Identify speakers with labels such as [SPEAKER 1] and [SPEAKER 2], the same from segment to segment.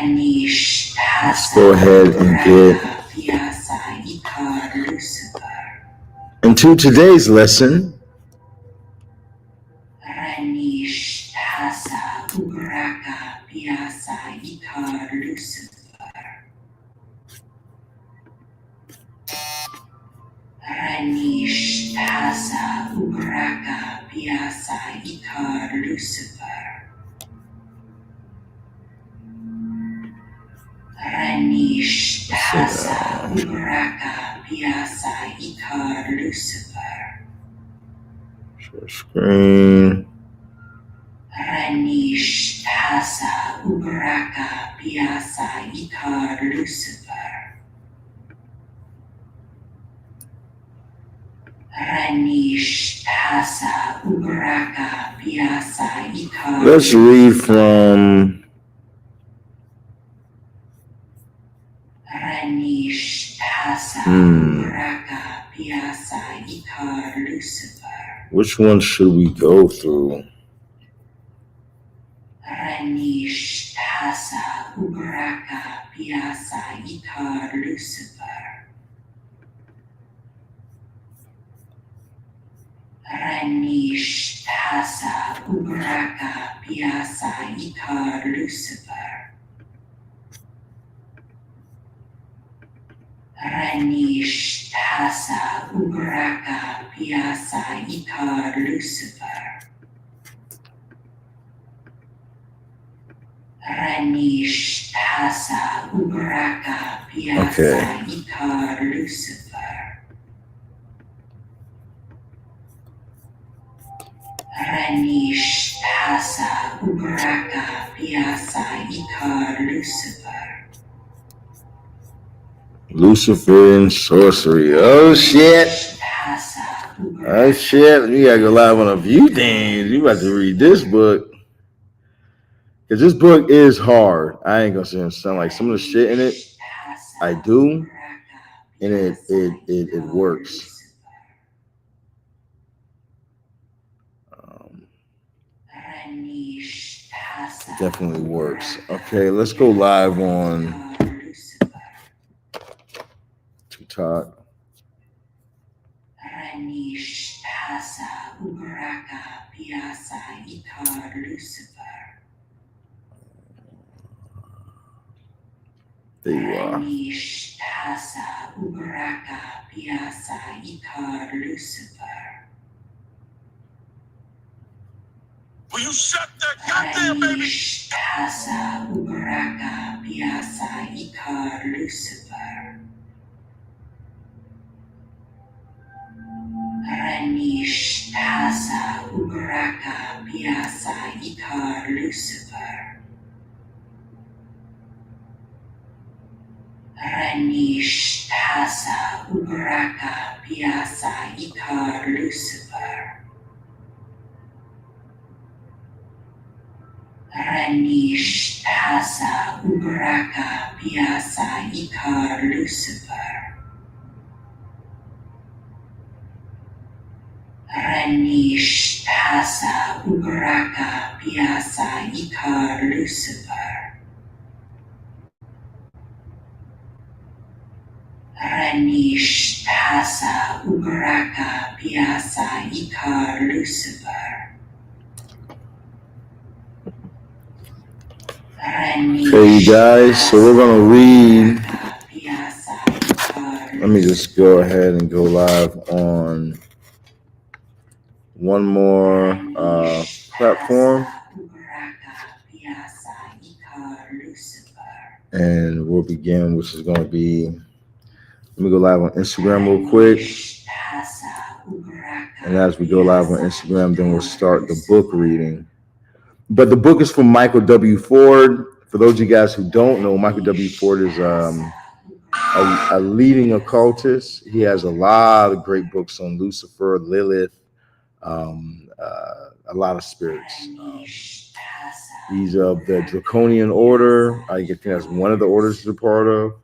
[SPEAKER 1] Let's go ahead and get into today's lesson. Share screen. Let's read from which one should we go through? Okay. Lucifer and sorcery. Oh shit. Oh shit. We gotta go live on a few things. You about to read this book. Because this book is hard. I ain't gonna say it sound like some of the shit in it I do, and it works. It definitely works. Okay, let's go live on TikTok. There you are.
[SPEAKER 2] Will you shut that goddamn baby?
[SPEAKER 1] Okay, you guys, so we're gonna read. Let me just go ahead and go live on one more platform, and we'll begin, which is going to be, let me go live on Instagram real quick, and as we go live on Instagram, then we'll start the book reading. But the book is from Michael W. Ford. For those of you guys who don't know, Michael W. Ford is a leading occultist. He has a lot of great books on Lucifer, Lilith, a lot of spirits. He's of the Draconian Order. I think that's one of the orders he's a part of,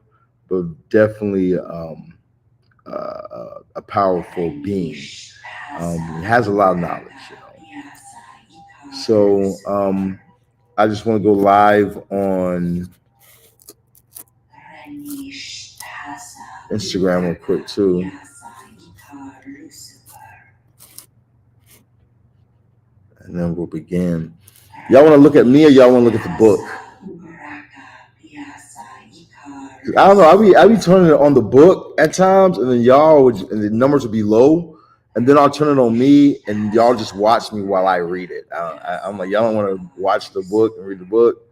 [SPEAKER 1] but definitely a powerful being. He has a lot of knowledge, you know. So I just want to go live on Instagram real quick too. And then we'll begin. Y'all want to look at me or y'all want to look at the book? I don't know. I be turning it on the book at times, and then and the numbers would be low, and then I'll turn it on me, and y'all just watch me while I read it. I'm like, y'all don't want to watch the book and read the book,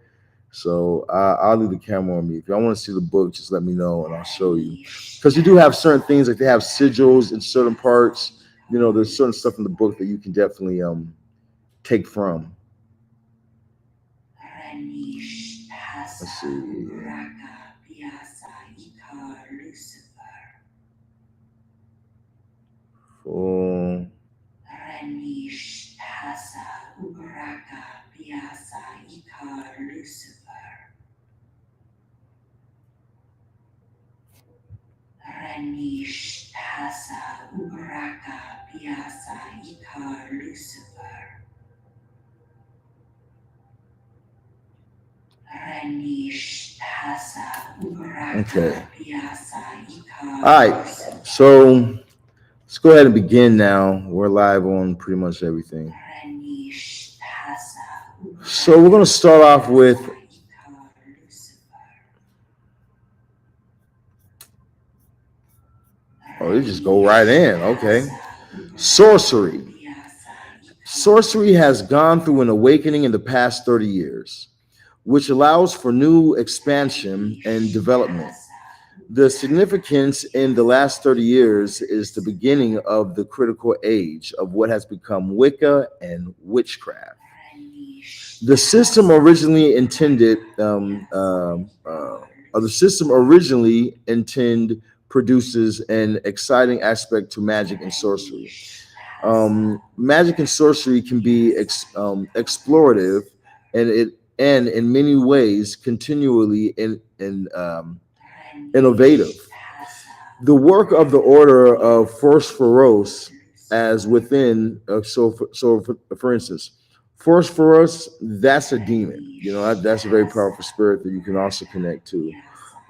[SPEAKER 1] so I'll leave the camera on me. If y'all want to see the book, just let me know, and I'll show you. Because you do have certain things, like they have sigils in certain parts. You know, there's certain stuff in the book that you can definitely take from. Let's see. Full. Okay. All right. So let's go ahead and begin now. We're live on pretty much everything. So we're going to start off with they just go right in. Okay. Sorcery. Sorcery has gone through an awakening in the past 30 years, which allows for new expansion and development. The significance in the last 30 years is the beginning of the critical age of what has become Wicca and witchcraft. The system originally intended, produces an exciting aspect to magic and sorcery. Magic and sorcery can be explorative, and in many ways continually innovative. The work of the order of Phosphorus, as within, for instance, Phosphorus, that's a demon. You know, that's a very powerful spirit that you can also connect to.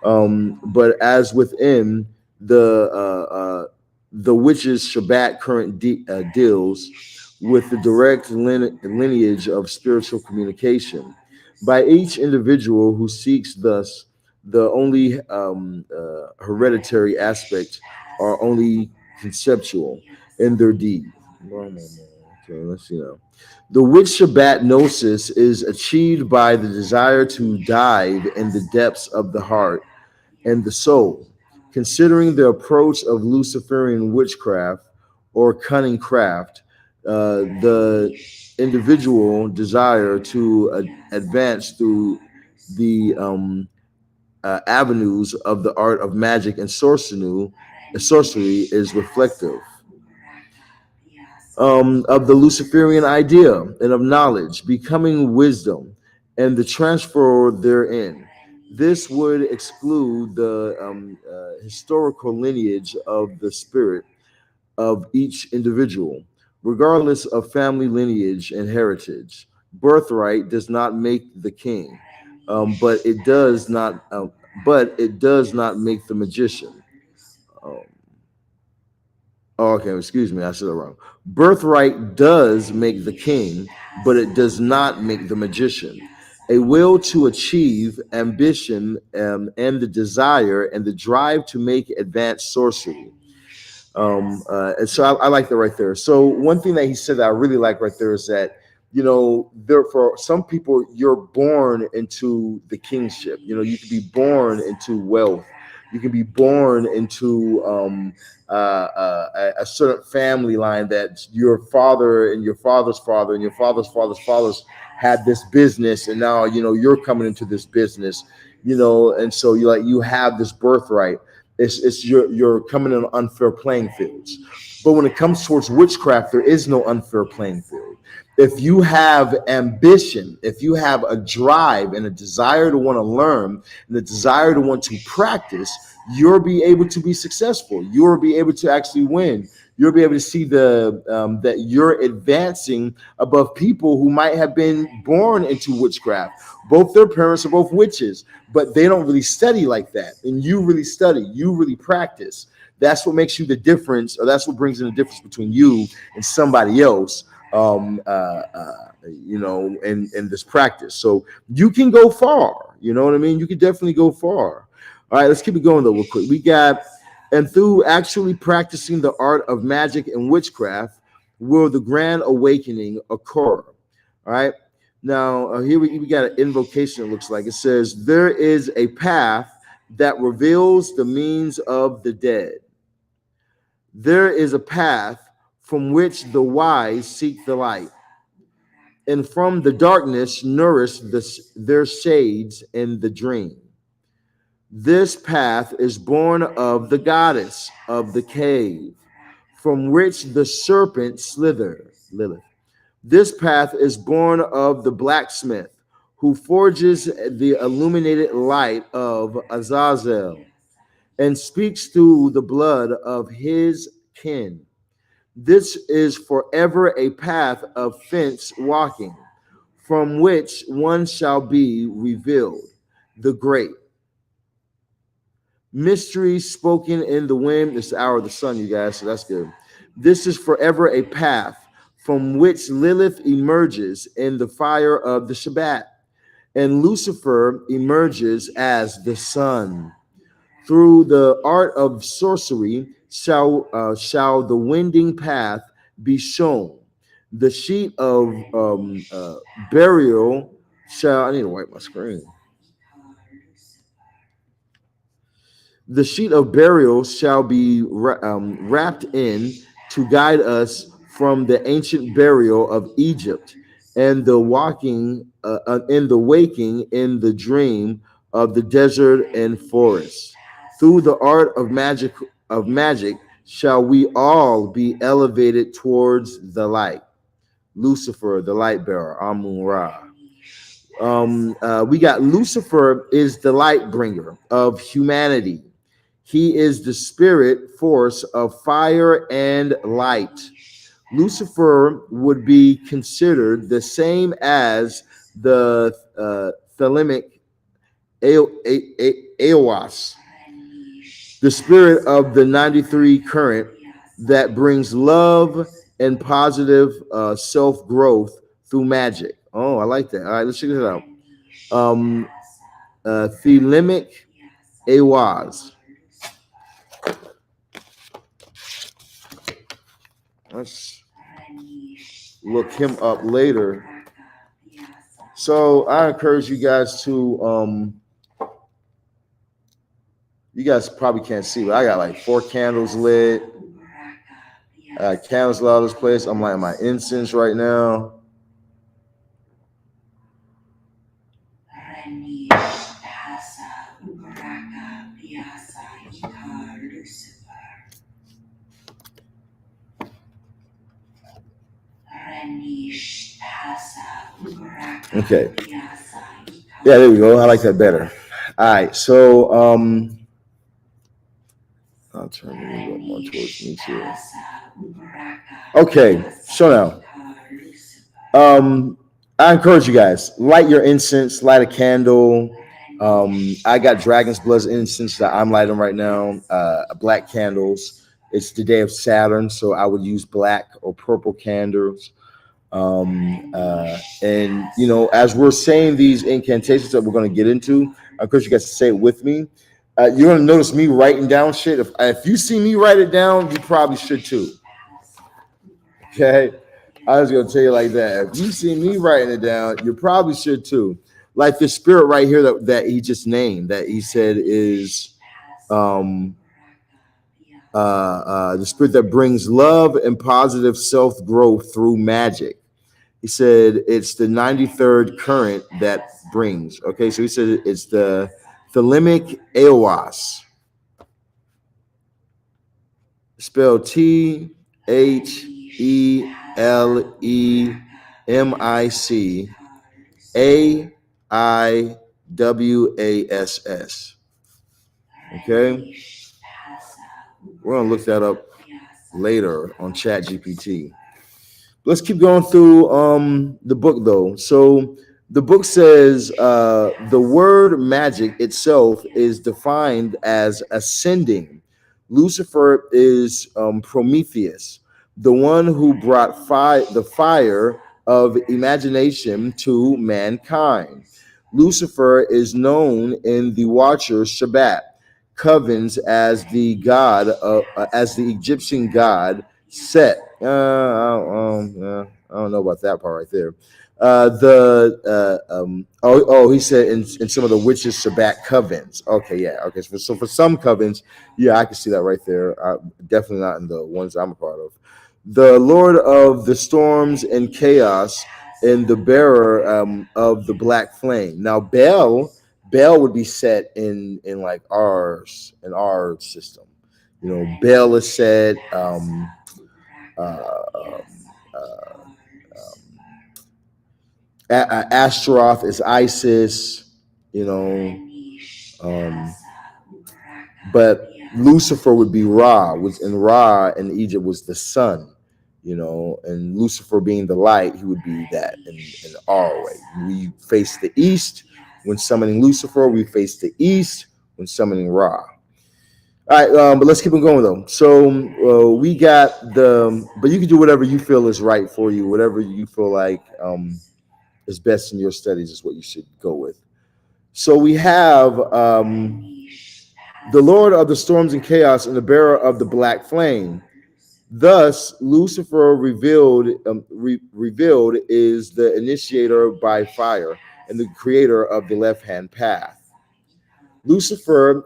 [SPEAKER 1] But as within the witch's Shabbat current deals with the direct lineage of spiritual communication by each individual who seeks thus. The only hereditary aspects are only conceptual in their deed. Okay, let's see now. The witch Shabbat gnosis is achieved by the desire to dive in the depths of the heart and the soul. Considering the approach of Luciferian witchcraft or cunning craft, the individual desire to advance through the avenues of the art of magic and sorcery is reflective of the Luciferian idea and of knowledge, becoming wisdom, and the transfer therein. This would exclude the historical lineage of the spirit of each individual, regardless of family lineage and heritage. Birthright does not make the king, but it does not make the magician. Okay, excuse me, I said it wrong. Birthright does make the king, but it does not make the magician. A will to achieve, ambition, and the desire and the drive to make advanced sorcery. And so I like that right there. So one thing that he said that I really like right there is that, you know, there for some people, you're born into the kingship. You know, you can be born into wealth. You can be born into a certain family line that your father and your father's father and your father's father's fathers had this business, and now, you know, you're coming into this business, you know, and so you have this birthright. It's you're coming in unfair playing fields. But when it comes towards witchcraft, there is no unfair playing field. If you have ambition, if you have a drive and a desire to want to learn and a desire to want to practice, you'll be able to be successful. You'll be able to actually win. you'll be able to see that you're advancing above people who might have been born into witchcraft. Both their parents are both witches, but they don't really study like that. And you really study, you really practice. That's what makes you the difference, or that's what brings in the difference between you and somebody else. In this practice. So you can go far. You know what I mean? You can definitely go far. All right, let's keep it going though, real quick. We got, and through actually practicing the art of magic and witchcraft, will the grand awakening occur. All right. Now, here we got an invocation, it looks like. It says, there is a path that reveals the means of the dead. There is a path from which the wise seek the light, and from the darkness nourish their shades in the dream. This path is born of the goddess of the cave, from which the serpent slither, Lilith. This path is born of the blacksmith, who forges the illuminated light of Azazel, and speaks through the blood of his kin. This is forever a path of fence walking, from which one shall be revealed, the great mystery spoken in the wind. It's the hour of the sun, you guys, so that's good. This is forever a path from which Lilith emerges in the fire of the Shabbat, and Lucifer emerges as the sun. Through the art of sorcery shall the winding path be shown. The sheet of burial shall. I need to wipe my screen. The sheet of burial shall be wrapped in to guide us from the ancient burial of Egypt, and the waking in the waking in the dream of the desert and forest. Through the art of magic shall we all be elevated towards the light. Lucifer, the light bearer, Amun Ra. We got Lucifer is the light bringer of humanity. He is the spirit force of fire and light. Lucifer would be considered the same as the thelemic Eos, the spirit of the 93 current that brings love and positive self-growth through magic. Oh, I like that. All right, let's check it out. Thelemic Eos. Let's look him up later. So I encourage you guys to you guys probably can't see, but I got like 4 candles lit. I got candles all over this place. I'm lighting my incense right now. Okay. Yeah, there we go. I like that better. All right. So I'll turn it a little more towards me too. Okay. So now, I encourage you guys, light your incense, light a candle. I got Dragon's Blood incense that I'm lighting right now, black candles. It's the day of Saturn, so I would use black or purple candles. And you know, as we're saying these incantations that we're going to get into, I encourage you guys to say it with me. You're going to notice me writing down shit. If you see me write it down, you probably should too. Okay, I was going to tell you like that. If you see me writing it down, you probably should too. Like the spirit right here that he just named, that he said is the spirit that brings love and positive self-growth through magic. He said it's the 93rd current that brings. Okay, so he said it's the thelemic Eos. Spelled THELEMICAIWASS. Okay, we're gonna look that up later on ChatGPT. Let's keep going through the book though. So the book says the word magic itself is defined as ascending. Lucifer is Prometheus, the one who brought the fire of imagination to mankind. Lucifer is known in the Watcher Shabbat covens as the god of, as the Egyptian god Set. I don't know about that part right there. He said in some of the witches Shabbat covens. Okay, yeah, okay. So for some covens, yeah, I can see that right there. Definitely not in the ones I'm a part of. The Lord of the storms and chaos, and the bearer of the black flame. Now, Bel would be set in like ours in our system. You know, Bel is set. Uh, um, uh, Astaroth is Isis, you know, um, but Lucifer would be Ra, which in Ra in Egypt was the sun, you know, and Lucifer being the light, he would be that in our way. We face the east when summoning Lucifer, we face the east when summoning Ra. All right, but let's keep on going though. So we got but you can do whatever you feel is right for you, whatever you feel like is best in your studies is what you should go with. So we have the Lord of the storms and chaos and the bearer of the black flame. Thus, Lucifer revealed is the initiator by fire and the creator of the left-hand path. Lucifer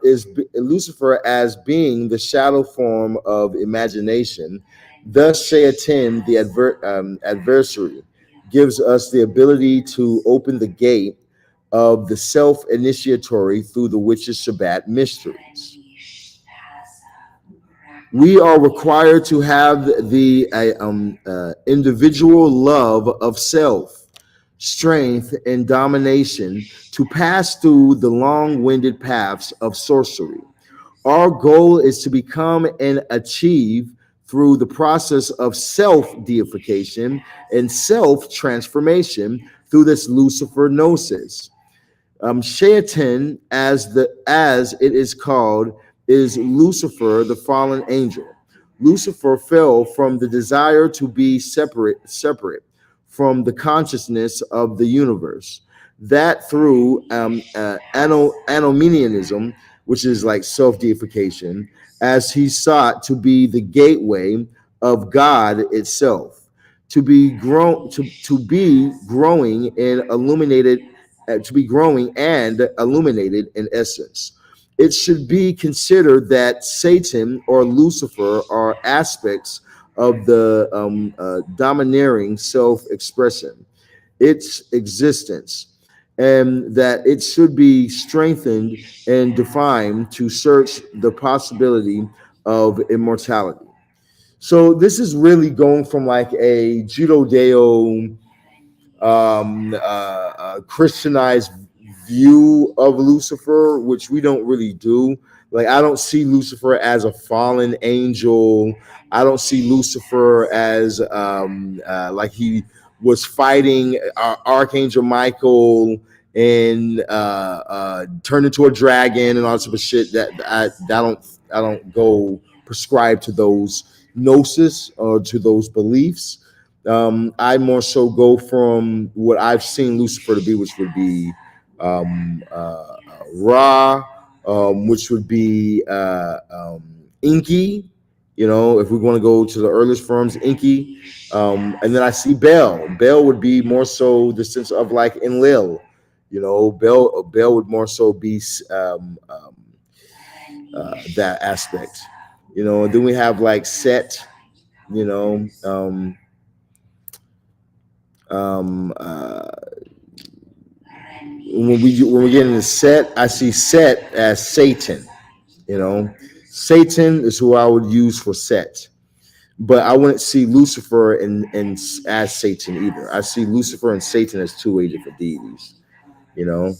[SPEAKER 1] as being the shadow form of imagination. Thus, Shaitan, the adversary, gives us the ability to open the gate of the self-initiatory through the witches' Shabbat mysteries. We are required to have the individual love of self, strength, and domination to pass through the long-winded paths of sorcery. Our goal is to become and achieve through the process of self-deification and self-transformation through this Lucifer gnosis. Shaitan, as it is called, is Lucifer, the fallen angel. Lucifer fell from the desire to be separate from the consciousness of the universe. That through anominianism, which is like self-deification, as he sought to be the gateway of God itself, to be growing and illuminated, to be growing and illuminated in essence. It should be considered that Satan or Lucifer are aspects of the domineering self-expression, its existence, and that it should be strengthened and defined to search the possibility of immortality. So this is really going from like a Judeo Christianized view of Lucifer, which we don't really do. Like, I don't see Lucifer as a fallen angel. I don't see Lucifer as like he was fighting Archangel Michael and turned into a dragon and all that sort of shit. I don't go prescribe to those gnosis or to those beliefs. I more so go from what I've seen Lucifer to be, which would be Ra, which would be Inky. You know, if we're going to go to the earliest forms, Inky. And then I see Bel. Bel would be more so the sense of like Enlil. You know, Bel would more so be that aspect. You know, and then we have like Set. You know, when we get into Set, I see Set as Satan. You know, Satan is who I would use for Set, but I wouldn't see Lucifer and as Satan either. I see Lucifer and Satan as two different deities. You know,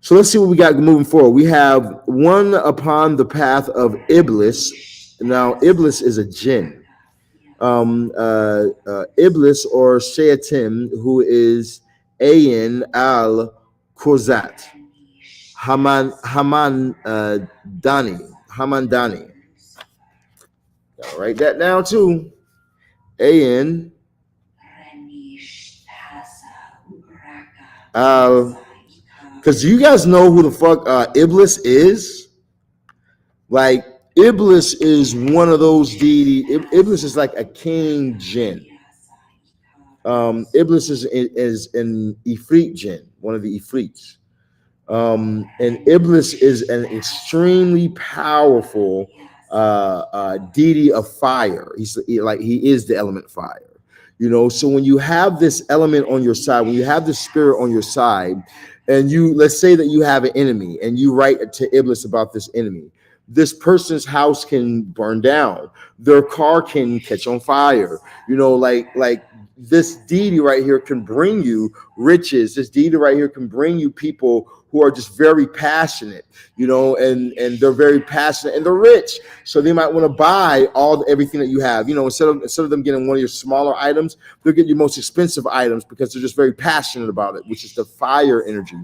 [SPEAKER 1] so let's see what we got moving forward. We have one upon the path of Iblis, Now, Iblis is a jinn. Iblis or Shayatin, who is Ayin al Kozat, Hamandani. Gotta write that down too. Ayin al. Because you guys know who the fuck Iblis is? Like, Iblis is one of those deity. Iblis is like a king jinn. Iblis is an Ifrit jinn, one of the Ifrits. And Iblis is an extremely powerful deity of fire. He is the element fire. You know, so when you have this element on your side, when you have the spirit on your side, and let's say that you have an enemy, and you write to Iblis about this enemy, this person's house can burn down, their car can catch on fire. You know, like this deity right here can bring you riches. This deity right here can bring you people who are just very passionate, you know, and they're very passionate and they're rich. So they might want to buy everything that you have. You know, instead of them getting one of your smaller items, they'll get your most expensive items because they're just very passionate about it, which is the fire energy.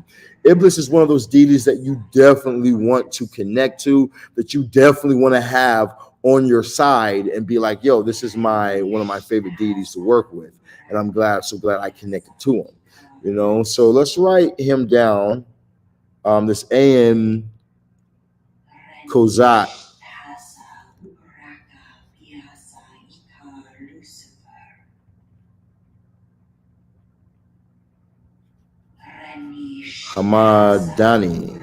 [SPEAKER 1] Iblis is one of those deities that you definitely want to connect to, that you definitely want to have on your side and be like, yo, this is one of my favorite deities to work with. And I'm so glad I connected to him. You know, so let's write him down. This Ayin Kozat. Hamadani.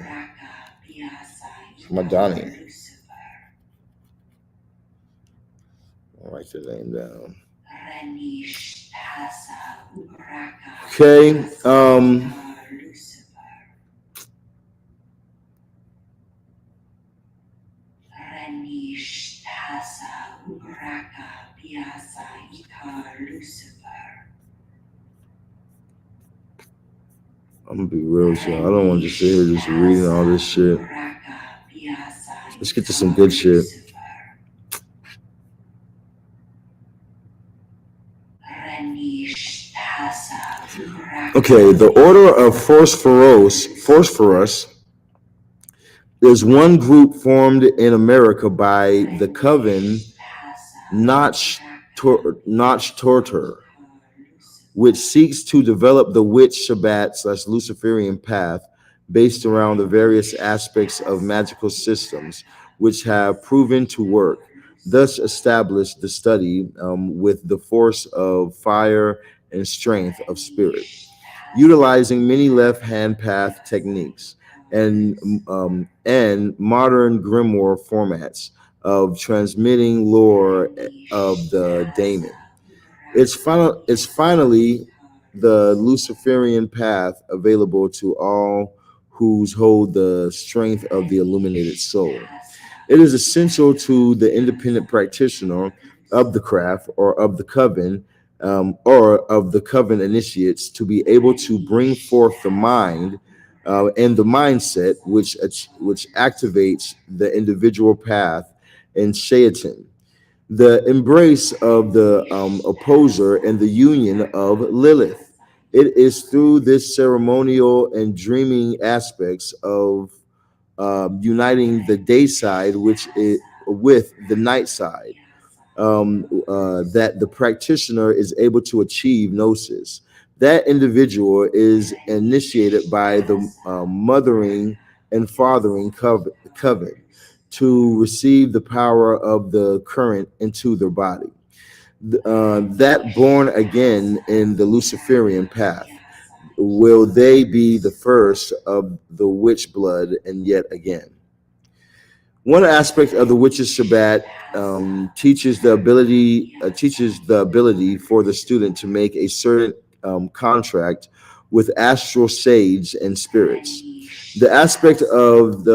[SPEAKER 1] I'll write the name down. Okay. I'm gonna be real with y'all. I don't want to just sit here just reading all this shit. Let's get to some good shit. Okay, the Order of Phosphorus is one group formed in America by the Coven Notch Torture, which seeks to develop the witch Shabbat / Luciferian path based around the various aspects of magical systems which have proven to work, thus established the study with the force of fire and strength of spirit, utilizing many left-hand path techniques and modern grimoire formats of transmitting lore of the daemon. It's finally the Luciferian path available to all who hold the strength of the illuminated soul. It is essential to the independent practitioner of the craft or of the coven or of the coven initiates to be able to bring forth the mind and the mindset which activates the individual path in Shaitan, the embrace of the opposer and the union of Lilith. It is through this ceremonial and dreaming aspects of uniting the day side with the night side that the practitioner is able to achieve gnosis. That individual is initiated by the mothering and fathering coven to receive the power of the current into their body. That born again in the Luciferian path, will they be the first of the witch blood and yet again? One aspect of the witch's Shabbat teaches the ability for the student to make a certain contract with astral sage and spirits. The aspect of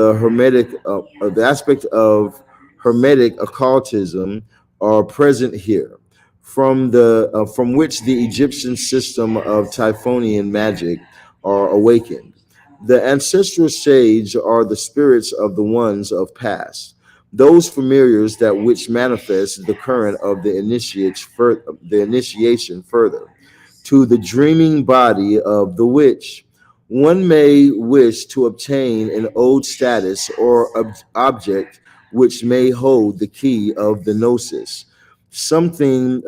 [SPEAKER 1] hermetic occultism are present here, from which the Egyptian system of Typhonian magic are awakened. The ancestral sage are the spirits of the ones of past. those familiars that which manifest the current of the initiation further to the dreaming body of the witch. One may wish to obtain an old status or object which may hold the key of the gnosis, something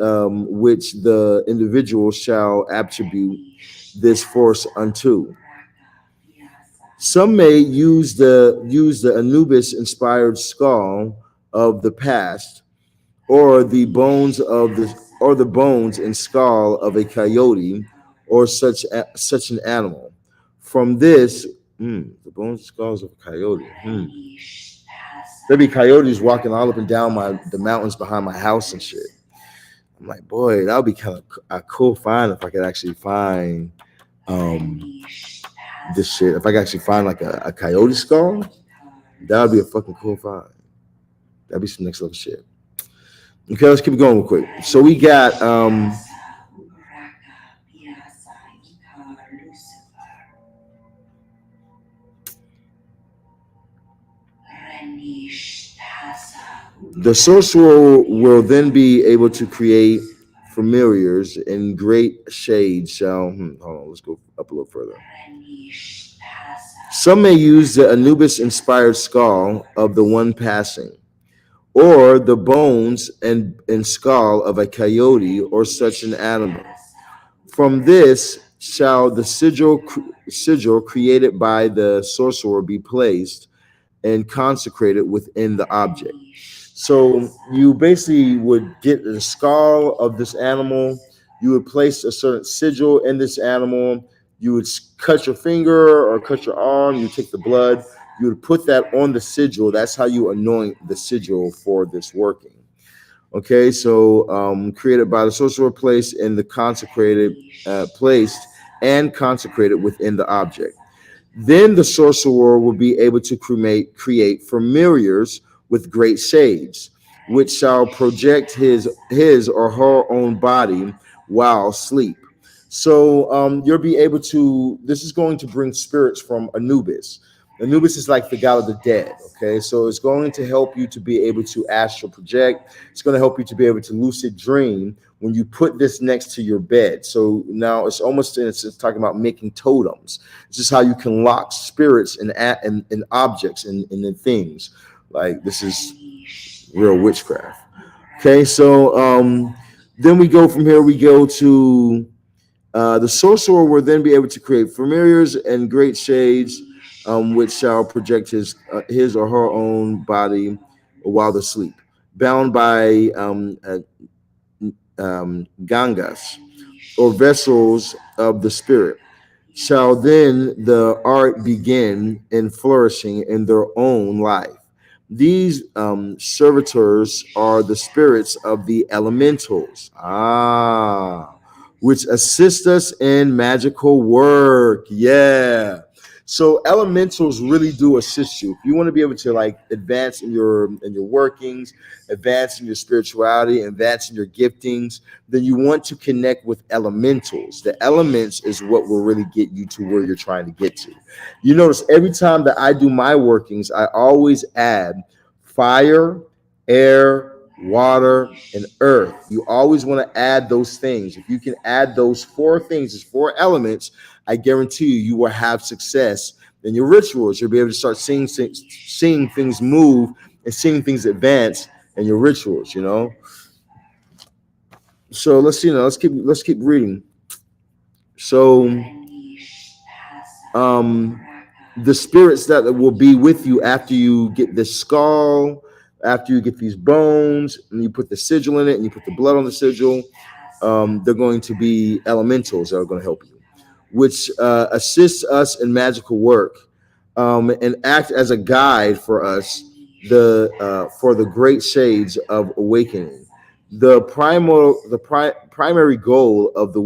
[SPEAKER 1] which the individual shall attribute this force unto. Some may use the Anubis inspired skull of the past, or the bones and skull of a coyote, or such an animal. From this, the bones and skulls of a coyote. There be coyotes walking all up and down the mountains behind my house and shit. I'm like, boy, that would be kind of a cool find if I could actually find this shit. If I could actually find like a coyote skull, that would be a fucking cool find. That'd be some next level shit. Okay, let's keep it going real quick. So we got the sorcerer will then be able to create familiars in great shades. Shall hold on, let's go up a little further. Some may use the Anubis inspired skull of the one passing, or the bones and skull of a coyote or such an animal. From this shall the sigil created by the sorcerer be placed and consecrated within the object. So you basically would get the skull of this animal. You would place a certain sigil in this animal. You would cut your finger or cut your arm. You take the blood. You would put that on the sigil. That's how you anoint the sigil for this working. Okay, so created by the sorcerer, placed in the placed and consecrated within the object. Then the sorcerer will be able to create familiars with great shades, which shall project his or her own body while asleep. So you'll be able to. This is going to bring spirits from Anubis. Anubis is like the god of the dead. Okay, so it's going to help you to be able to astral project. It's going to help you to be able to lucid dream when you put this next to your bed. So now it's almost it's talking about making totems. This is how you can lock spirits and objects and in things. Like this is real witchcraft. Okay, so then we go from here. We go to the sorcerer will then be able to create familiars and great shades, which shall project his or her own body while they sleep, bound by gangas or vessels of the spirit. Shall then the art begin in flourishing in their own life. These servitors are the spirits of the elementals, which assist us in magical work. Yeah. So elementals really do assist you. If you want to be able to like advance in your workings, advance in your spirituality, advance in your giftings, then you want to connect with elementals. The elements is what will really get you to where you're trying to get to. You notice every time that I do my workings, I always add fire, air, water, and earth. You always want to add those things. If you can add those four things, these four elements, I guarantee you will have success in your rituals. You'll be able to start seeing things move and seeing things advance in your rituals, you know. So let's keep reading. So the spirits that will be with you after you get the skull, after you get these bones, and you put the sigil in it, and you put the blood on the sigil, they're going to be elementals that are going to help you, which assists us in magical work, and act as a guide for us for the great shades of awakening. The primary goal of the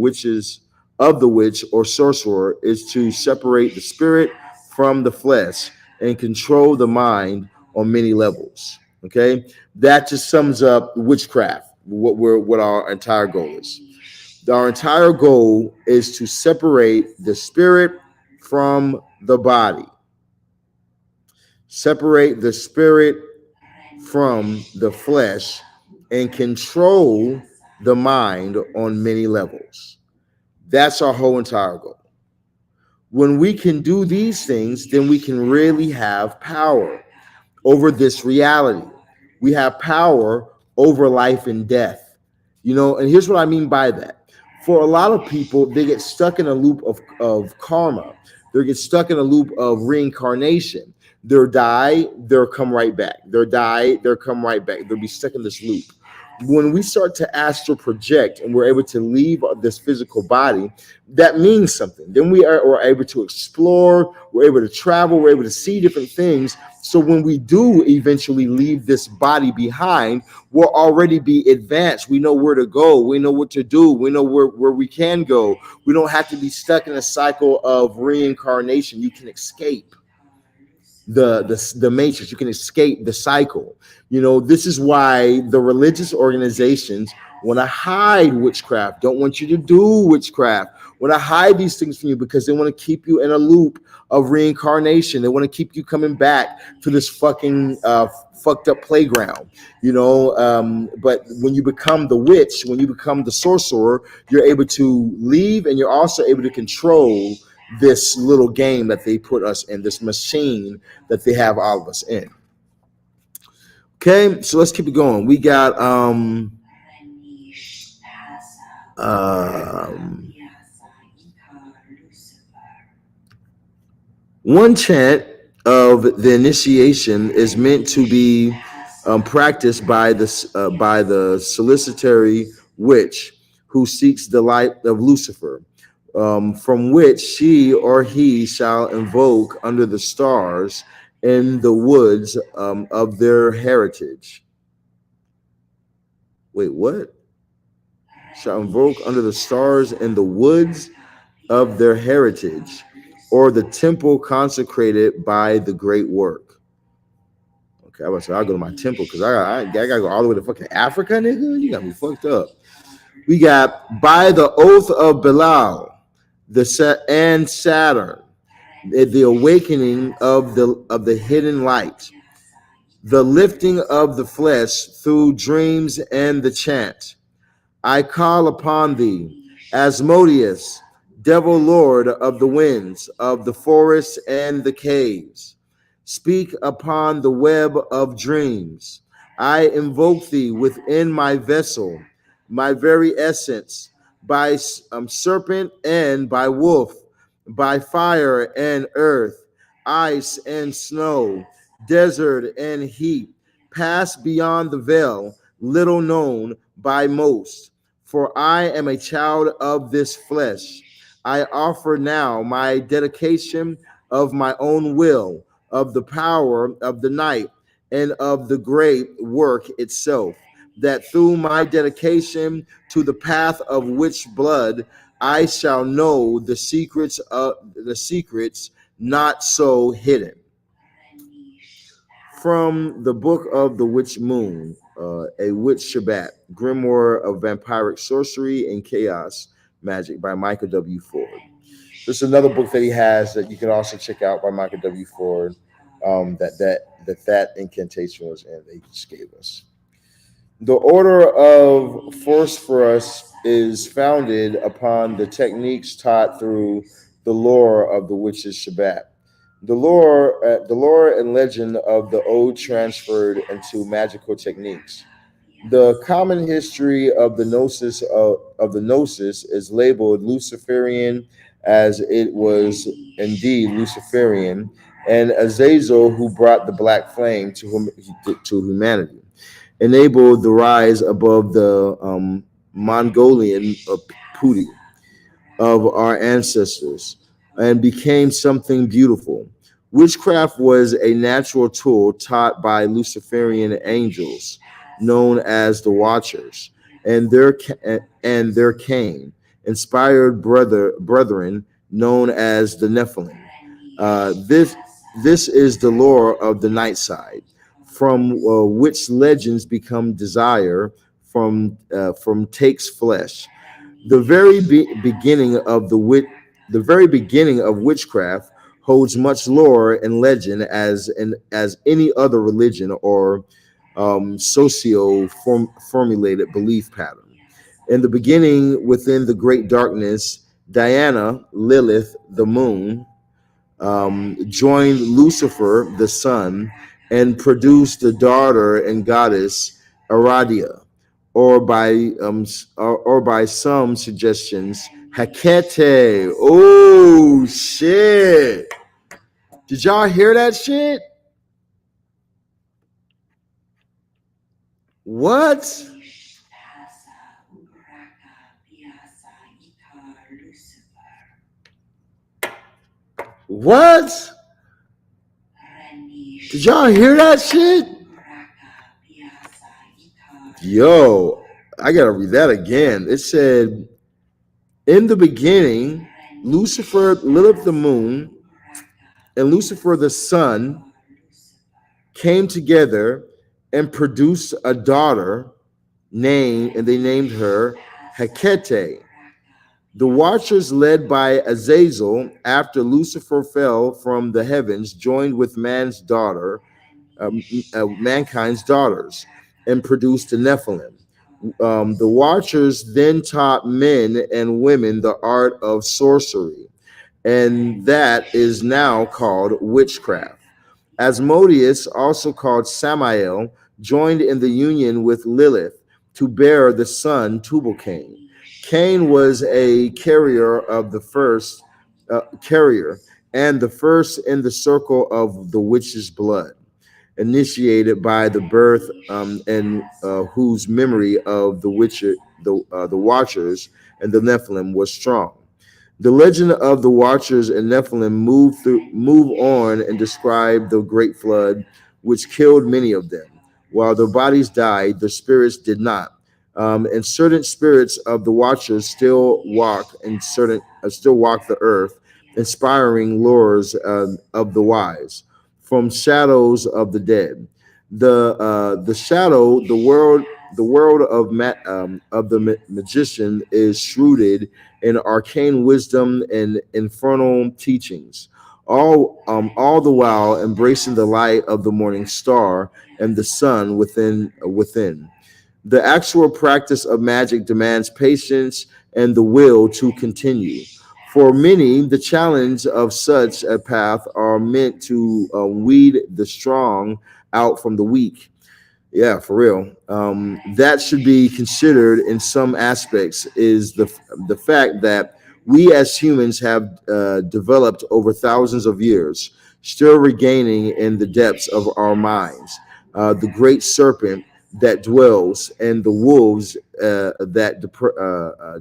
[SPEAKER 1] witch or sorcerer is to separate the spirit from the flesh and control the mind on many levels. Okay, that just sums up witchcraft. What our entire goal is. Our entire goal is to separate the spirit from the body. Separate the spirit from the flesh and control the mind on many levels. That's our whole entire goal. When we can do these things, then we can really have power over this reality. We have power over life and death. And here's what I mean by that. For a lot of people, they get stuck in a loop of karma. They get stuck in a loop of reincarnation. They'll die, they'll come right back. They'll die, they'll come right back. They'll be stuck in this loop. When we start to astral project and we're able to leave this physical body, that means something. Then we're able to explore, we're able to travel, we're able to see different things. So when we do eventually leave this body behind, we'll already be advanced. We know where to go. We know what to do. We know where we can go. We don't have to be stuck in a cycle of reincarnation. You can escape the matrix. You can escape the cycle. This is why the religious organizations want to hide witchcraft, don't want you to do witchcraft, want to hide these things from you, because they want to keep you in a loop of reincarnation. They want to keep you coming back to this fucking fucked up playground. But when you become the witch, when you become the sorcerer, you're able to leave, and you're also able to control this little game that they put us in, this machine that they have all of us in. Okay, so let's keep it going. We got one chant of the initiation is meant to be practiced by the solicitary witch who seeks the light of Lucifer, from which she or he shall invoke under the stars in the woods of their heritage. Wait, what? Shall invoke under the stars in the woods of their heritage, or the temple consecrated by the great work. Okay, I'll go to my temple, because I gotta go all the way to fucking Africa, nigga. You got me fucked up. We got by the oath of Belial, and Saturn, the awakening of the hidden light, the lifting of the flesh through dreams, and the chant. I call upon thee, Asmodeus, devil lord of the winds, of the forests and the caves. Speak upon the web of dreams. I invoke thee within my vessel, my very essence, by serpent and by wolf, by fire and earth, ice and snow, desert and heat. Pass beyond the veil, little known by most. For I am a child of this flesh. I offer now my dedication of my own will, of the power of the night, and of the great work itself, that through my dedication to the path of witch blood, I shall know the secrets not so hidden. From the Book of the Witch Moon, a Witch Shabbat, Grimoire of Vampiric Sorcery and Chaos Magic by Michael W. Ford. This is another book that he has that you can also check out by Michael W. Ford. That incantation was in that he just gave us. The order of force for us is founded upon the techniques taught through the lore of the witches' Shabbat. The lore and legend of the ode transferred into magical techniques. The common history of the gnosis is labeled Luciferian, as it was indeed Luciferian, and Azazel, who brought the black flame to humanity, enabled the rise above the Mongolian Pudi of our ancestors, and became something beautiful. Witchcraft was a natural tool taught by Luciferian angels, known as the Watchers, and their Cain inspired brethren, known as the Nephilim. This is the lore of the night side, from which legends become desire, from takes flesh. The very beginning of witchcraft holds much lore and legend as any other religion or formulated belief pattern. In the beginning, within the great darkness, Diana, Lilith, the moon, joined Lucifer, the sun, and produced the daughter and goddess Aradia, or by some suggestions, Hecate. Oh shit! Did y'all hear that shit? What? What? Did y'all hear that shit? Yo, I gotta read that again. It said, in the beginning, Lucifer, Lilith the moon, and Lucifer the sun came together and produced a daughter and they named her Hecate. The Watchers, led by Azazel, after Lucifer fell from the heavens, joined with mankind's daughters, and produced the Nephilim. The Watchers then taught men and women the art of sorcery, and that is now called witchcraft. Asmodeus, also called Samael, joined in the union with Lilith to bear the son Tubal-Cain. Cain was a carrier and the first in the circle of the witch's blood, initiated by the birth and whose memory of the Watchers and the Nephilim was strong. The legend of the Watchers and Nephilim move on and describe the great flood, which killed many of them. While their bodies died, their spirits did not. And certain spirits of the Watchers still walk the earth, inspiring lures of the wise from shadows of the dead. The shadow, the world of the magician is shrewd in arcane wisdom and infernal teachings, all the while embracing the light of the morning star and the sun within. The actual practice of magic demands patience and the will to continue. For many, the challenge of such a path are meant to weed the strong out from the weak. Yeah, for real. That should be considered in some aspects is the fact that we as humans have developed over thousands of years, still regaining in the depths of our minds the great serpent that dwells and the wolves that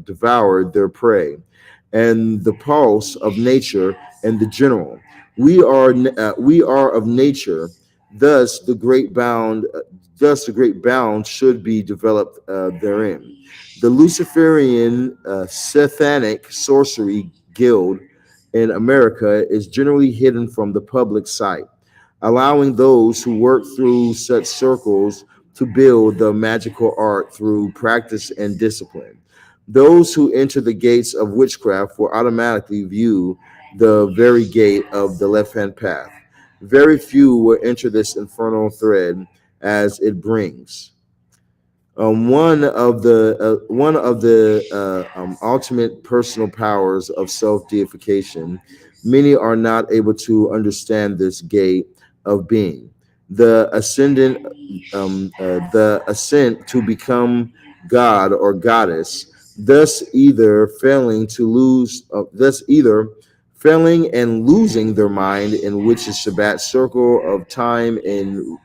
[SPEAKER 1] devoured their prey, and the pulse of nature and the general. We are of nature, thus the great bound should be developed therein. The Luciferian Satanic Sorcery Guild in America is generally hidden from the public sight, allowing those who work through such circles to build the magical art through practice and discipline. Those who enter the gates of witchcraft will automatically view the very gate of the left hand path. Very few will enter this infernal thread as it brings. One of the ultimate personal powers of self deification. Many are not able to understand this gate of being. The ascent to become God or goddess, thus either failing and losing their mind in which is Shabbat circle of time and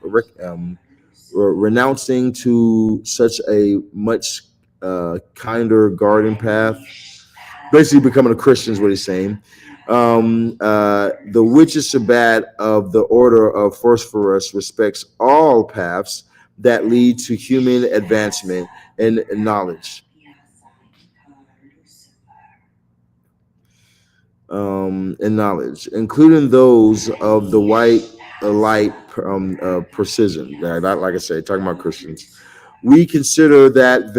[SPEAKER 1] renouncing to such a much kinder garden path. Basically, becoming a Christian is what he's saying. The witches Shabbat of the order of Phosphorus respects all paths that lead to human advancement and knowledge. Including those of the white light precision. Like I say, talking about Christians, we consider that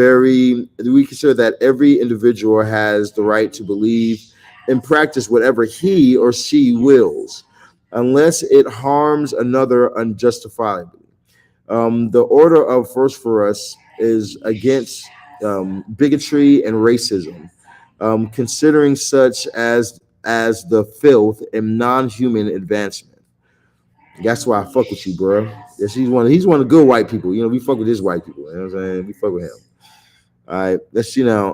[SPEAKER 1] every individual has the right to believe and practice whatever he or she wills, unless it harms another unjustifiably. The order of phosphorus is against bigotry and racism, considering such as the filth and non-human advancement. That's why I fuck with you, bro. Yes, he's one of the good white people. We fuck with his white people. You know what I'm saying? We fuck with him. All right, let's see now.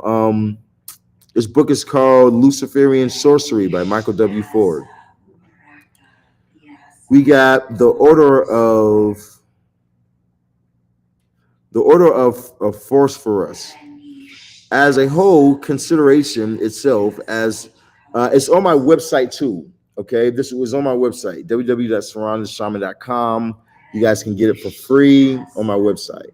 [SPEAKER 1] This book is called Luciferian Sorcery by Michael W. Ford. We got the order of phosphorus. As a whole, consideration itself as it's on my website too. Okay, this was on my website, www.sirrontheshaman.com. You guys can get it for free on my website.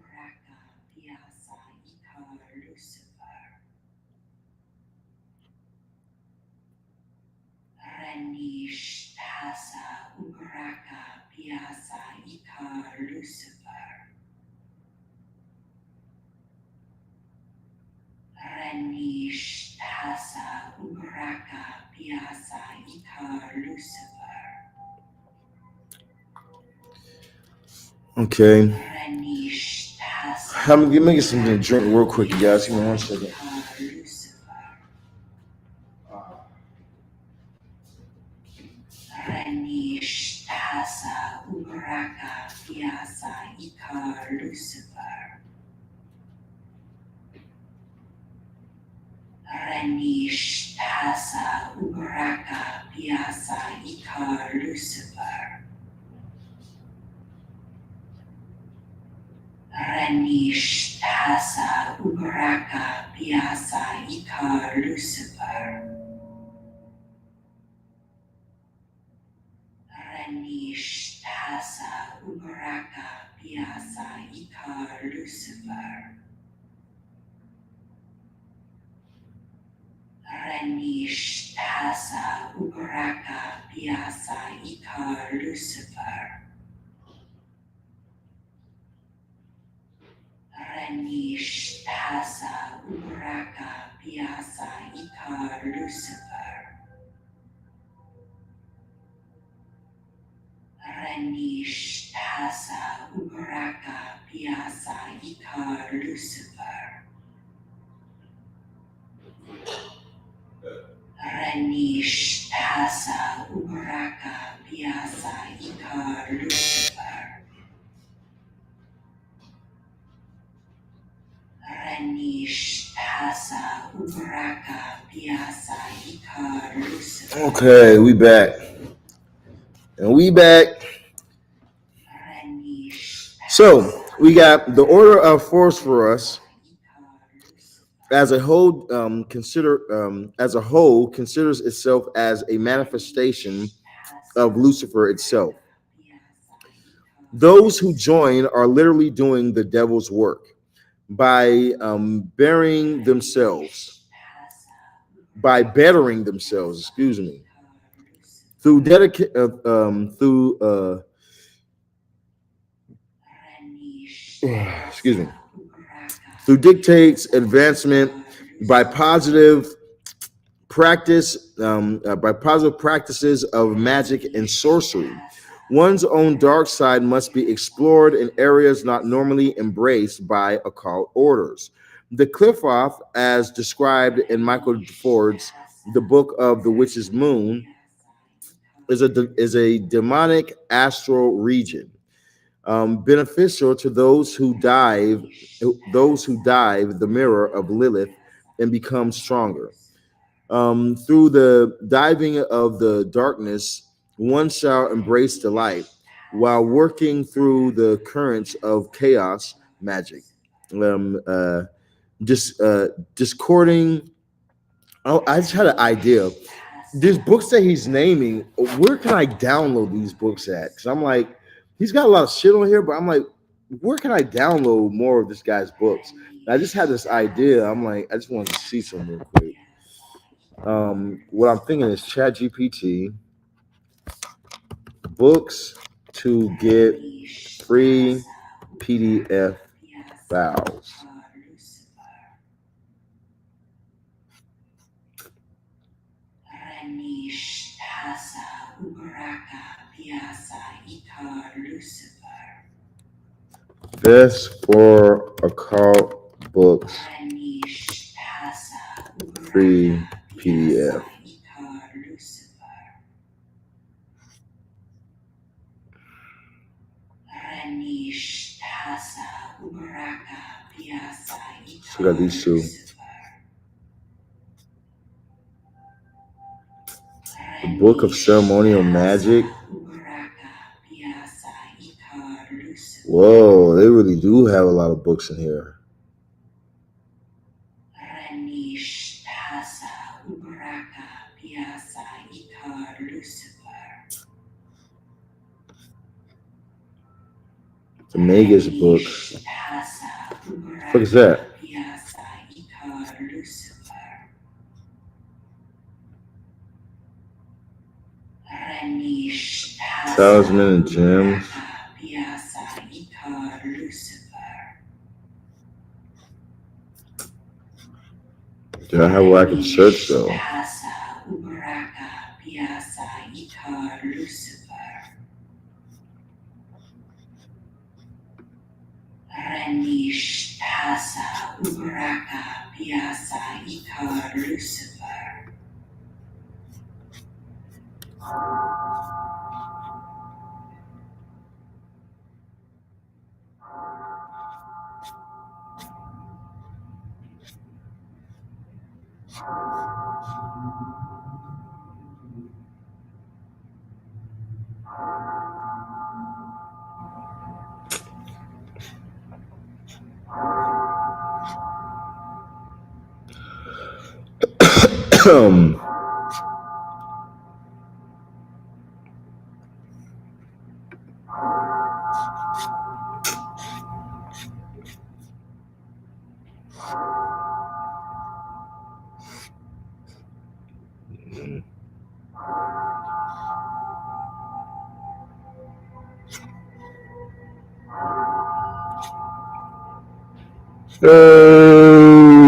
[SPEAKER 1] Okay. Let me get something to drink real quick, you guys. Give me 1 second. Okay, we back. And we back. So we got the order of phosphorus as a whole considers itself as a manifestation of Lucifer itself. Those who join are literally doing the devil's work by bettering themselves, excuse me, through excuse me, through dictates advancement by positive practices of magic and sorcery. One's own dark side must be explored in areas not normally embraced by occult orders. The cliff-off, as described in Michael Ford's The Book of the Witch's Moon, is a demonic astral region, beneficial to those who dive the mirror of Lilith and become stronger. Through the diving of the darkness, one shall embrace the light while working through the currents of chaos magic. Discording. Oh, I just had an idea. These books that he's naming, where can I download these books at? Because I'm like, he's got a lot of shit on here, but I'm like, where can I download more of this guy's books? And I just had this idea. I'm like, I just wanted to see some real quick. What I'm thinking is ChatGPT books to get free PDF files. Best for occult books. Free PDF. So got these two. The Book of Ceremonial Magic. Whoa, they really do have a lot of books in here. The Magus book. What the fuck is that? Talisman and Gems. Do I have where I can search though?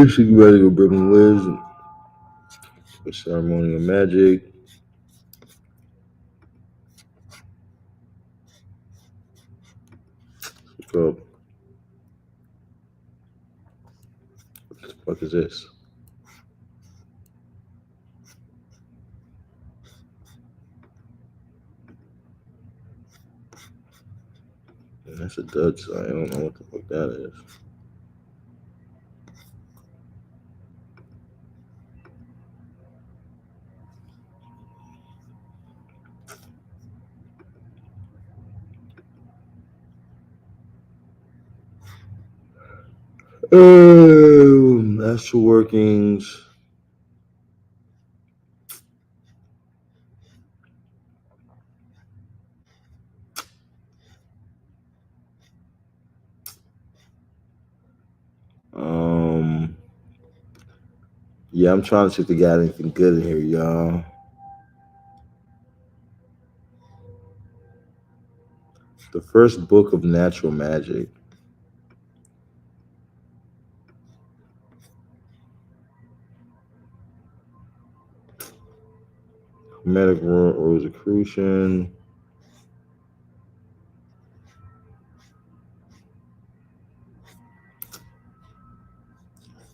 [SPEAKER 1] She can ready to go bring Liz for ceremonial magic. What's up? What the fuck is this? That's a dud sign. I don't know what the fuck that is. Astral workings. Yeah, I'm trying to see if they got anything good in here, y'all. The first book of natural magic. Hermetic Rosicrucian.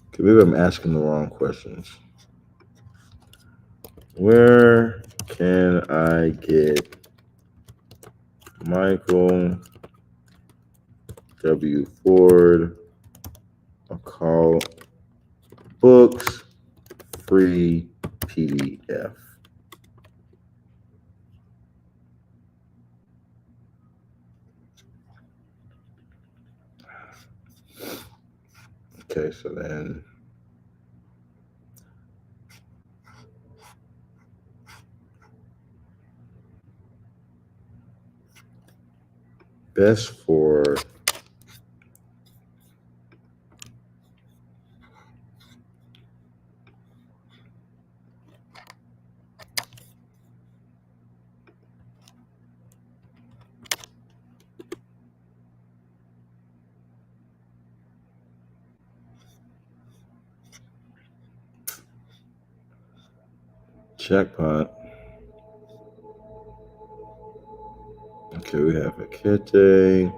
[SPEAKER 1] Okay, maybe I'm asking the wrong questions. Where can I get Michael W. Ford occult books free PDF? Okay, so then best for jackpot. Okay, we have Akete,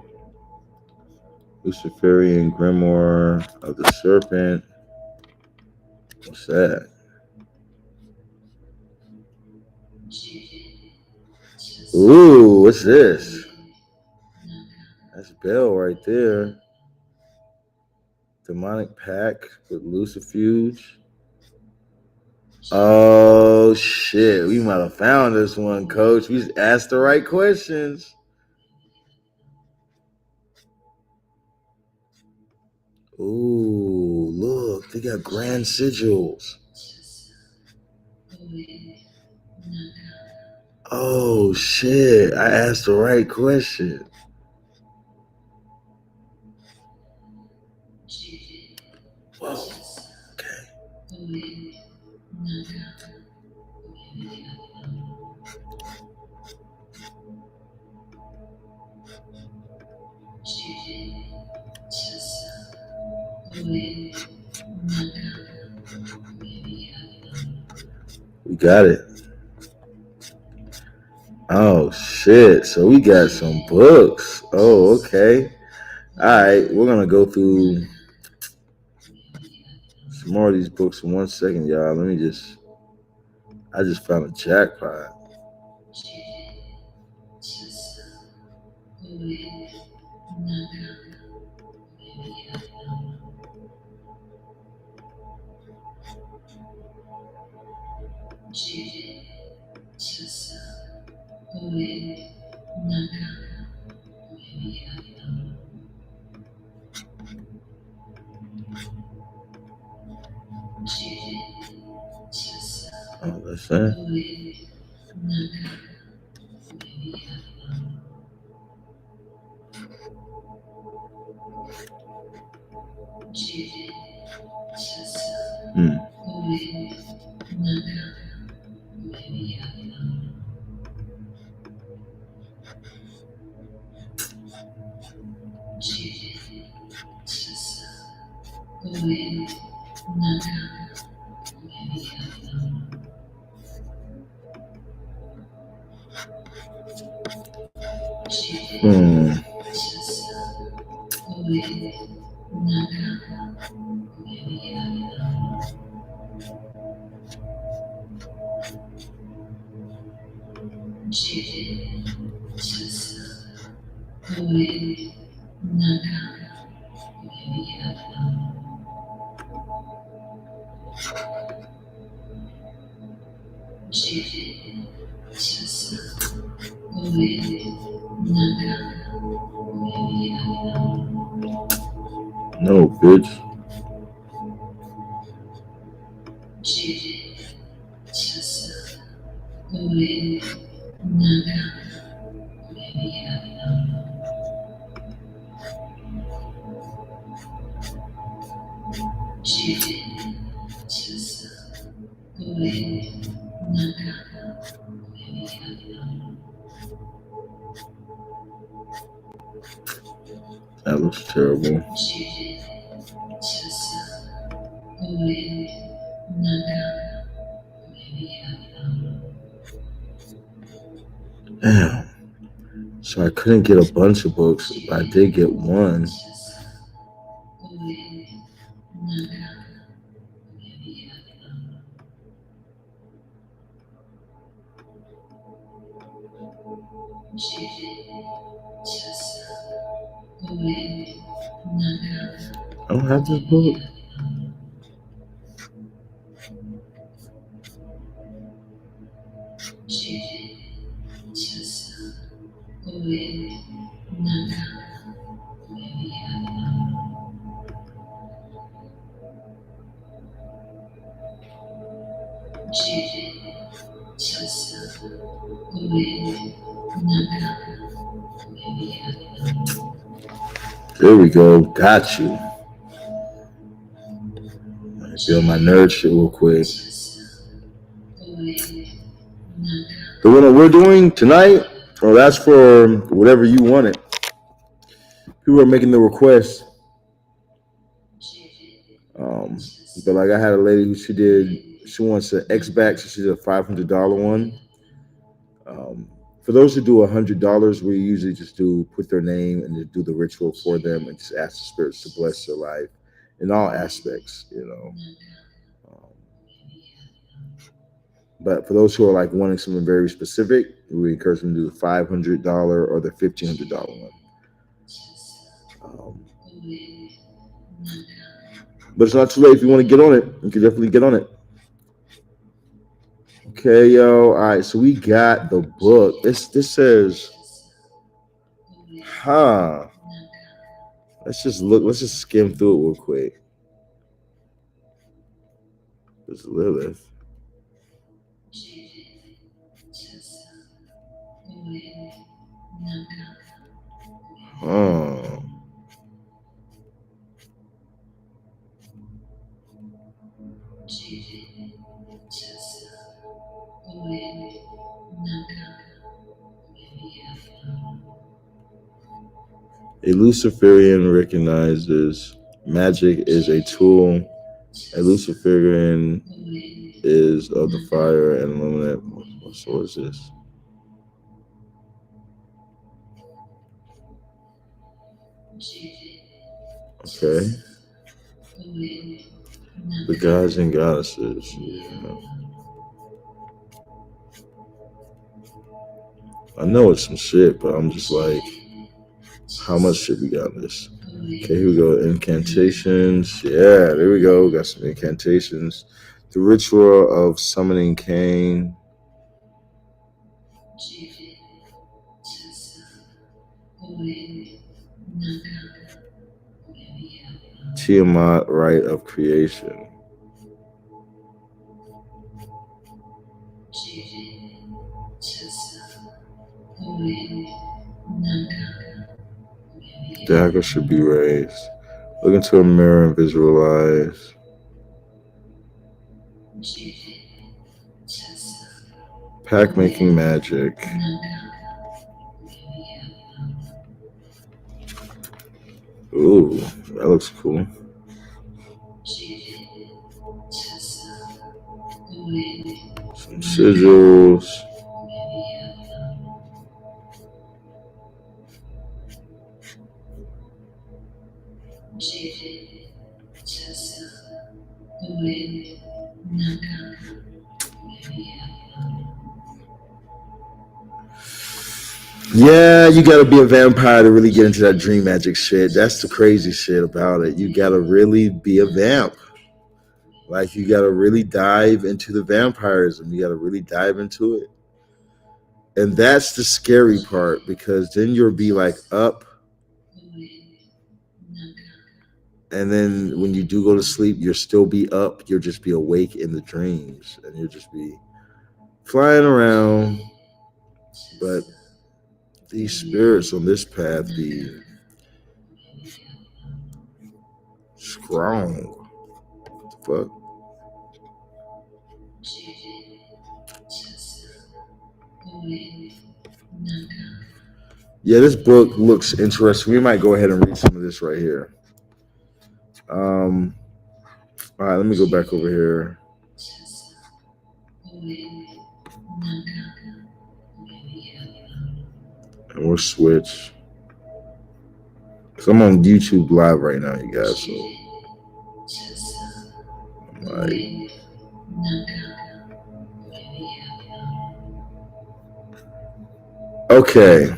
[SPEAKER 1] Luciferian Grimoire of the Serpent. What's that? Ooh, what's this? That's Bell right there. Demonic Pack with Lucifuge. Oh shit, we might have found this one, Coach. We just asked the right questions. Ooh, look, they got grand sigils. Oh shit, I asked the right question. Whoa, okay. We got it. Oh shit, so we got some books. Oh, okay. Alright, we're gonna go through some more of these books in 1 second, y'all. I just found a jackpot. Oh, that's that. No, bitch. That looks terrible. Damn. So I couldn't get a bunch of books, but I did get one. I don't have this book. There we go. Got you. Let me build my nerd shit real quick. The one we're doing tonight, or that's for whatever you wanted. People are making the request. But like I had a lady who she wants an X back, so she did a $500 one. For those who do $100, we usually just do put their name and just do the ritual for them and just ask the spirits to bless their life in all aspects, you know. Um, but for those who are like wanting something very specific, we encourage them to do the $500 or the $1,500 one. Um, but it's not too late if you want to get on it. You can definitely get on it. Okay, yo. All right, so we got the book. This says, huh. Let's just look. Let's just skim through it real quick. This Lilith. Huh. A Luciferian recognizes magic is a tool. A Luciferian is of the fire and illuminate. What is this? Okay. The gods and goddesses. Yeah. I know it's some shit, but I'm just like, how much shit we got in this? Okay, here we go. Incantations. Yeah, there we go. We got some incantations. The ritual of summoning Cain. Tiamat, rite of creation. Dagger should be raised. Look into a mirror and visualize. Pack making magic. Ooh, that looks cool. Some sigils. Yeah, you gotta be a vampire to really get into that dream magic shit. That's the crazy shit about it. You gotta really be a vamp. Like, you gotta really dive into the vampirism. You gotta really dive into it. And that's the scary part, because then you'll be like up, and then when you do go to sleep, you'll still be up. You'll just be awake in the dreams, and you'll just be flying around. But these spirits on this path be strong. What the fuck? Yeah, this book looks interesting. We might go ahead and read some of this right here. All right, let me go back over here. And we'll switch. Because I'm on YouTube Live right now, you guys. So I'm like, okay.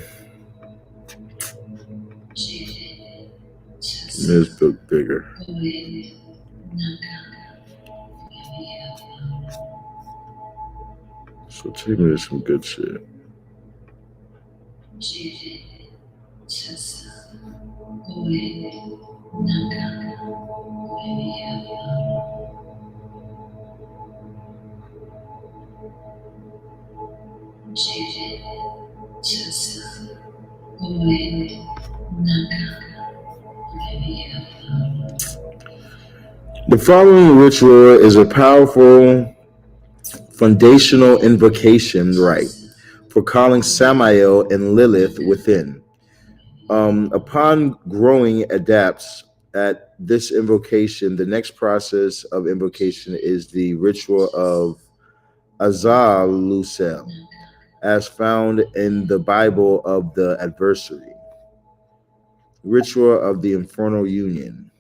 [SPEAKER 1] This book bigger. So take me to some good shit. The following ritual is a powerful foundational invocation rite for calling Samael and Lilith within. Upon growing adapts at this invocation, the next process of invocation is the ritual of Azal Lucel. as found in the Bible of the adversary. Ritual of the Infernal Union.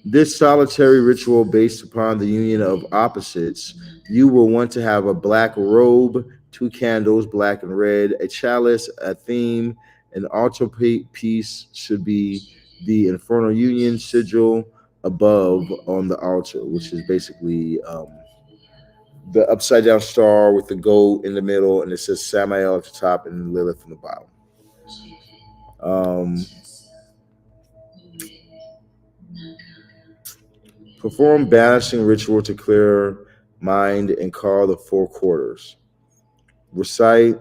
[SPEAKER 1] This solitary ritual based upon the union of opposites, you will want to have a black robe, two candles, black and red, a chalice, a theme, an altar piece should be the Infernal Union sigil above on the altar, which is basically the upside down star with the gold in the middle, and it says Samael at the top and Lilith in the bottom. Um, Perform banishing ritual to clear mind and call the four quarters. Recite,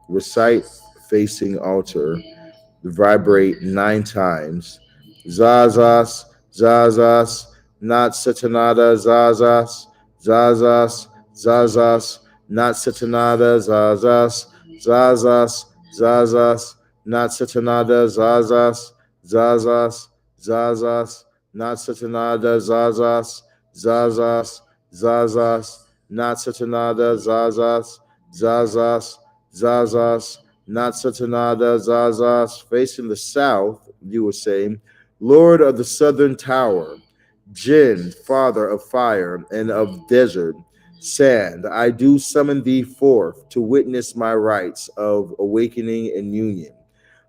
[SPEAKER 1] recite facing altar. Vibrate 9 times. Zazas, Zazas, not Satanada, Zazas, Zazas, Zazas, not Satanada, Zazas, Zazas, Zazas, not Satanada, Zazas, Zazas, Zazas, not Satanada, Zazas, Zazas, Zazas, not Satanada, Zazas, Zazas, Zazas, not Satanada, Zazas, facing the south, you were saying, Lord of the southern tower, Jinn, father of fire and of desert, sand, I do summon thee forth to witness my rites of awakening and union.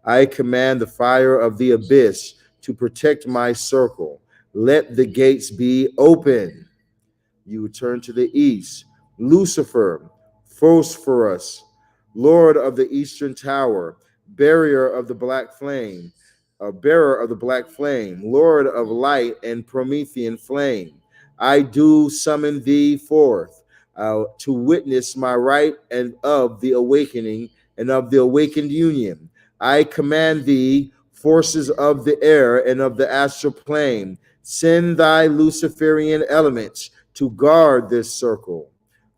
[SPEAKER 1] I command the fire of the abyss to protect my circle. Let the gates be open. You turn to the east. Lucifer, Phosphorus, Lord of the eastern tower, barrier of the black flame, bearer of the black flame, Lord of light and Promethean flame. I do summon thee forth to witness my right and of the awakening and of the awakened union. I command thee, forces of the air and of the astral plane, send thy Luciferian elements to guard this circle.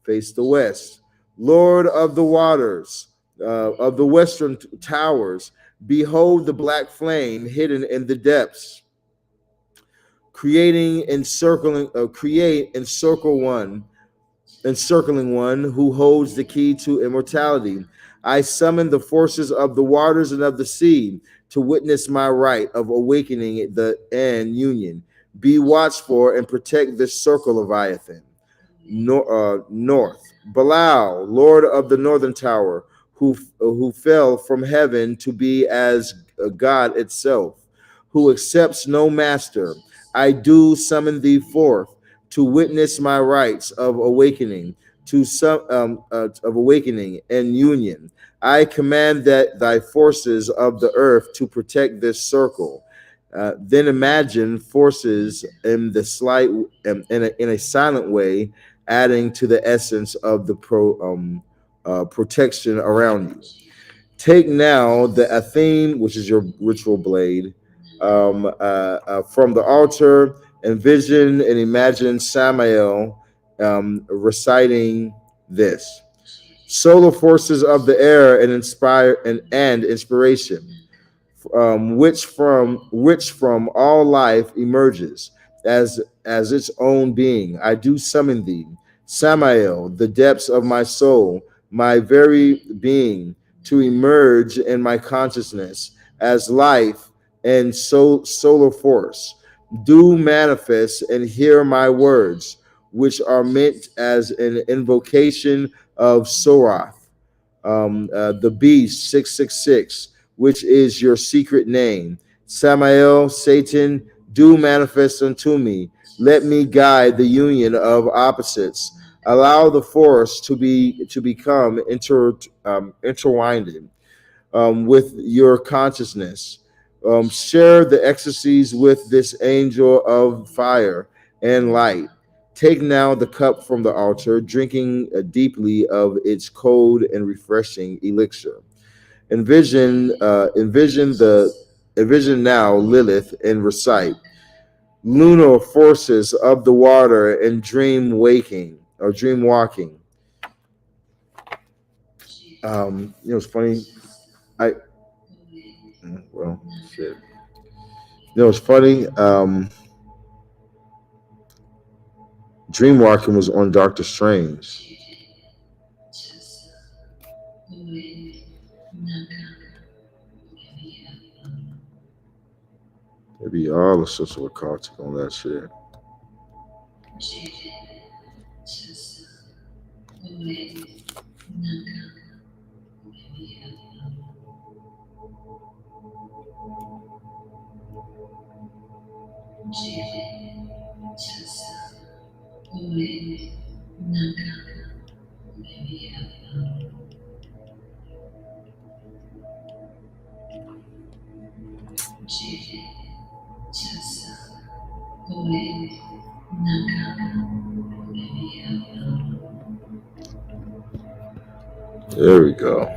[SPEAKER 1] Face the west. Lord of the waters, of the western towers, behold the black flame hidden in the depths. Create encircling one who holds the key to immortality. I summon the forces of the waters and of the sea to witness my right of awakening and union. Be watchful and protect this circle, Leviathan. North. Belial, Lord of the northern tower, who fell from heaven to be as God itself, who accepts no master. I do summon thee forth to witness my rites of awakening, of awakening and union. I command that thy forces of the earth to protect this circle. Then imagine forces in the in a silent way, adding to the essence of the protection around you. Take now the Athene, which is your ritual blade, from the altar. Envision and imagine Samael reciting this. Solar forces of the air and inspiration, which from all life emerges as its own being. I do summon thee, Samael, the depths of my soul, my very being, to emerge in my consciousness as life and solar force. Do manifest and hear my words, which are meant as an invocation of Soroth, the beast 666, which is your secret name. Samael, Satan, do manifest unto me. Let me guide the union of opposites. Allow the force to become intertwined with your consciousness. Share the ecstasies with this angel of fire and light. Take now the cup from the altar, drinking deeply of its cold and refreshing elixir. Envision now Lilith and recite lunar forces of the water and dream waking or dream walking. It's funny. I well, shit. It's funny. Dream walking was on Doctor Strange. They be all sorts of occultic on that shit. There we go.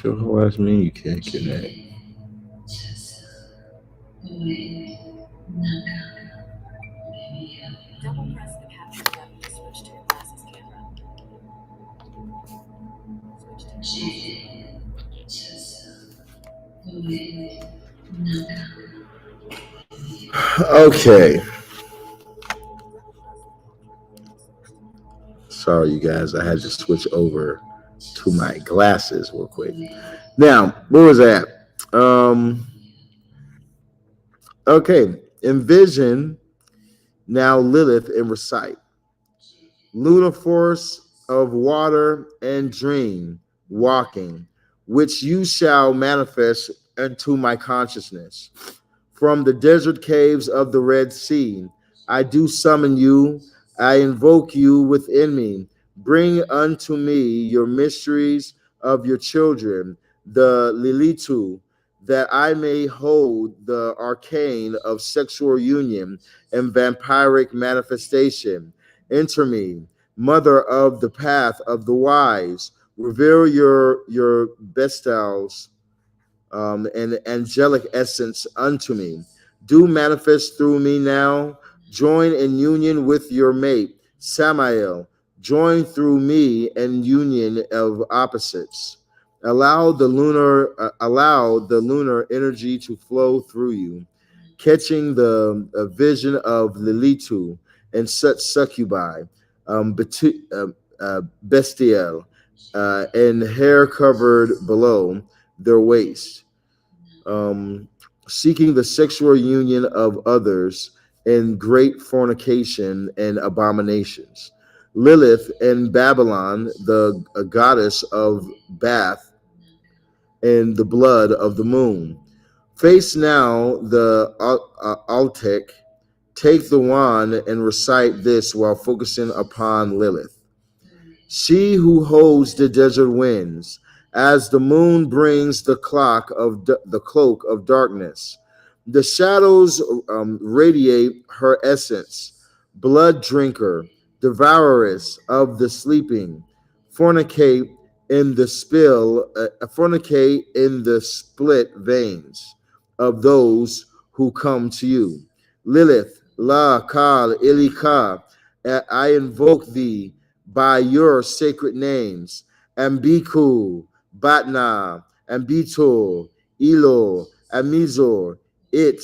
[SPEAKER 1] Your whole ass mean you can't connect.
[SPEAKER 3] Double press the capture button to switch to your glasses camera. Switch to
[SPEAKER 1] Okay. Sorry, you guys. I had to switch over to my glasses real quick. Now, where was that? Okay. Envision now Lilith and recite. Lunar force of water and dream, walking, which you shall manifest into my consciousness. From the desert caves of the Red Sea, I do summon you, I invoke you within me. Bring unto me your mysteries of your children, the Lilitu, that I may hold the arcane of sexual union and vampiric manifestation. Enter me, mother of the path of the wise. Reveal your bestals and angelic essence unto me. Do manifest through me now. Join in union with your mate, Samael. Join through me in union of opposites. Allow the lunar energy to flow through you, catching the vision of Lilitu and such succubi, bestial, and hair covered below their waist, seeking the sexual union of others in great fornication and abominations. Lilith in Babylon, the goddess of bath and the blood of the moon. Face now the Altek, take the wand and recite this while focusing upon Lilith. She who holds the desert winds, as the moon brings the the cloak of darkness. The shadows radiate her essence. Blood drinker, devouress of the sleeping, fornicate fornicate in the split veins of those who come to you. Lilith, La Kal Ilika, I invoke thee by your sacred names, Ambiku, Batna, Ambitor, Elo, Amizor, It,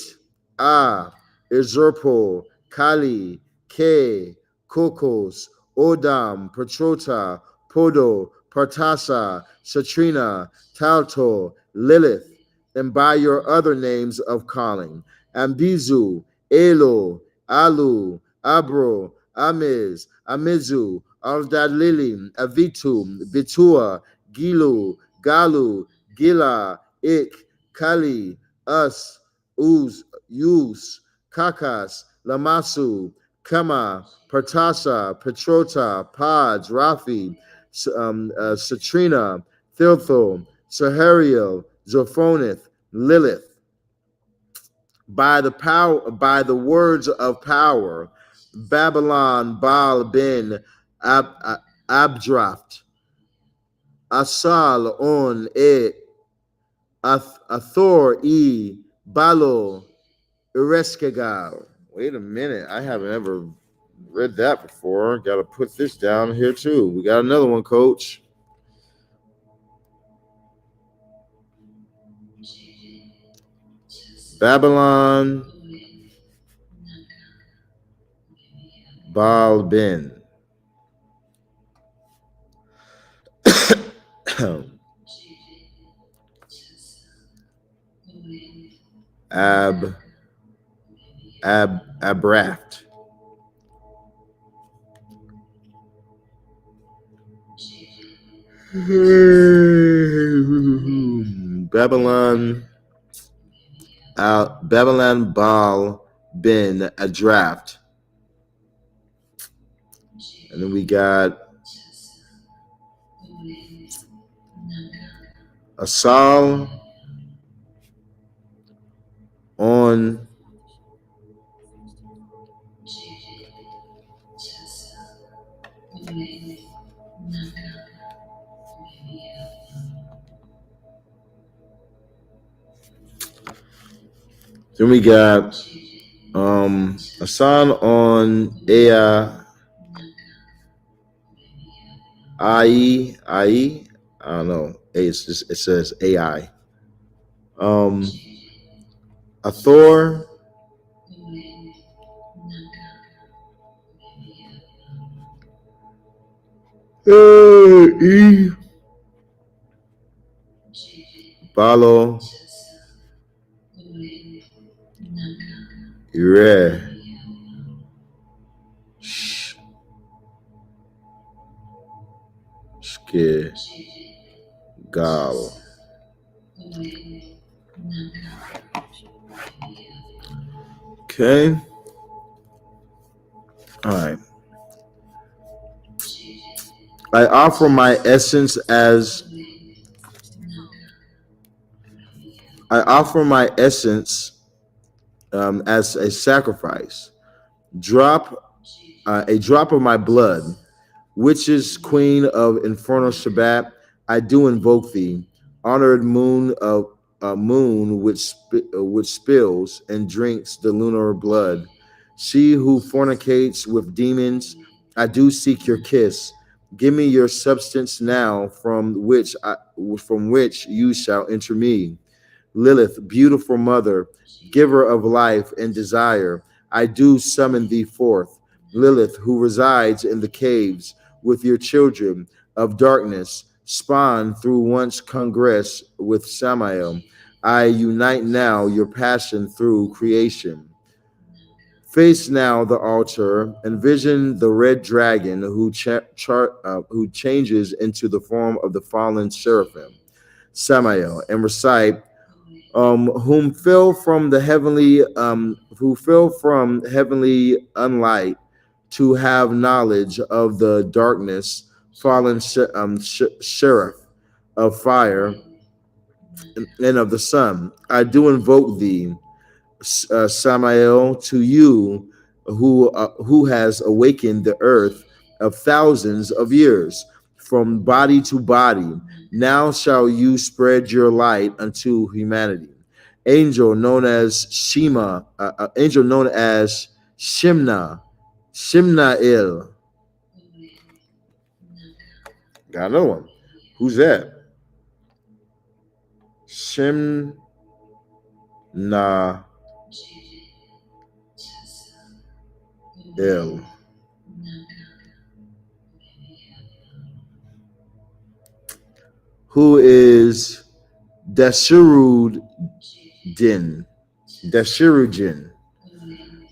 [SPEAKER 1] Ah, Izerpo, Kali, Ke, Kokos, Odam, Petrota, Podo, Partasa, Satrina, Talto, Lilith, and by your other names of calling, Ambizu, Elo, Alu, Abro, Amiz, Amizu, Aldadlili, Avitu, Bitua, Gilu, Galu, Gila, Ik, Kali, Us, Uz, Yus, Kakas, Lamasu, Kama, Partasa, Petrota, Pods, Rafi, Satrina, Thiltho, Sahariel, Zophoneth, Lilith. By the words of power, Babylon, Baal bin Abdraft, Asal on e Athor e Balo Ereskegal. Wait a minute, I haven't ever read that before. Got to put this down here too. We got another one, Coach. Babylon Baal Ben. Ab Abraft. Babylon Babylon Baal Ben Adraft. And then we got Asal on then we got Asan on Ea I don't know. It's just, it says AI. Athor E Balo Ire Ske Gal. Okay. All right. I offer my essence as as a sacrifice. Drop a drop of my blood, witches, queen of infernal Shabbat. I do invoke thee, honored moon of moon which spills and drinks the lunar blood. She who fornicates with demons, I do seek your kiss. Give me your substance now, from which you shall enter me. Lilith, beautiful mother, giver of life and desire, I do summon thee forth. Lilith, who resides in the caves with your children of darkness, spawn through once congress with Samael. I unite now your passion through creation. Face now the altar, envision the red dragon who changes into the form of the fallen seraphim, Samael, and recite who fell from heavenly unlight to have knowledge of the darkness, fallen sheriff of fire and of the sun. I do invoke thee, Samael, to you who has awakened the earth of thousands of years from body to body. Now shall you spread your light unto humanity. Angel known as angel known as Shimnael. Got another one. Who's that? Shimna El. Who is Dashirudin? Dashirudin.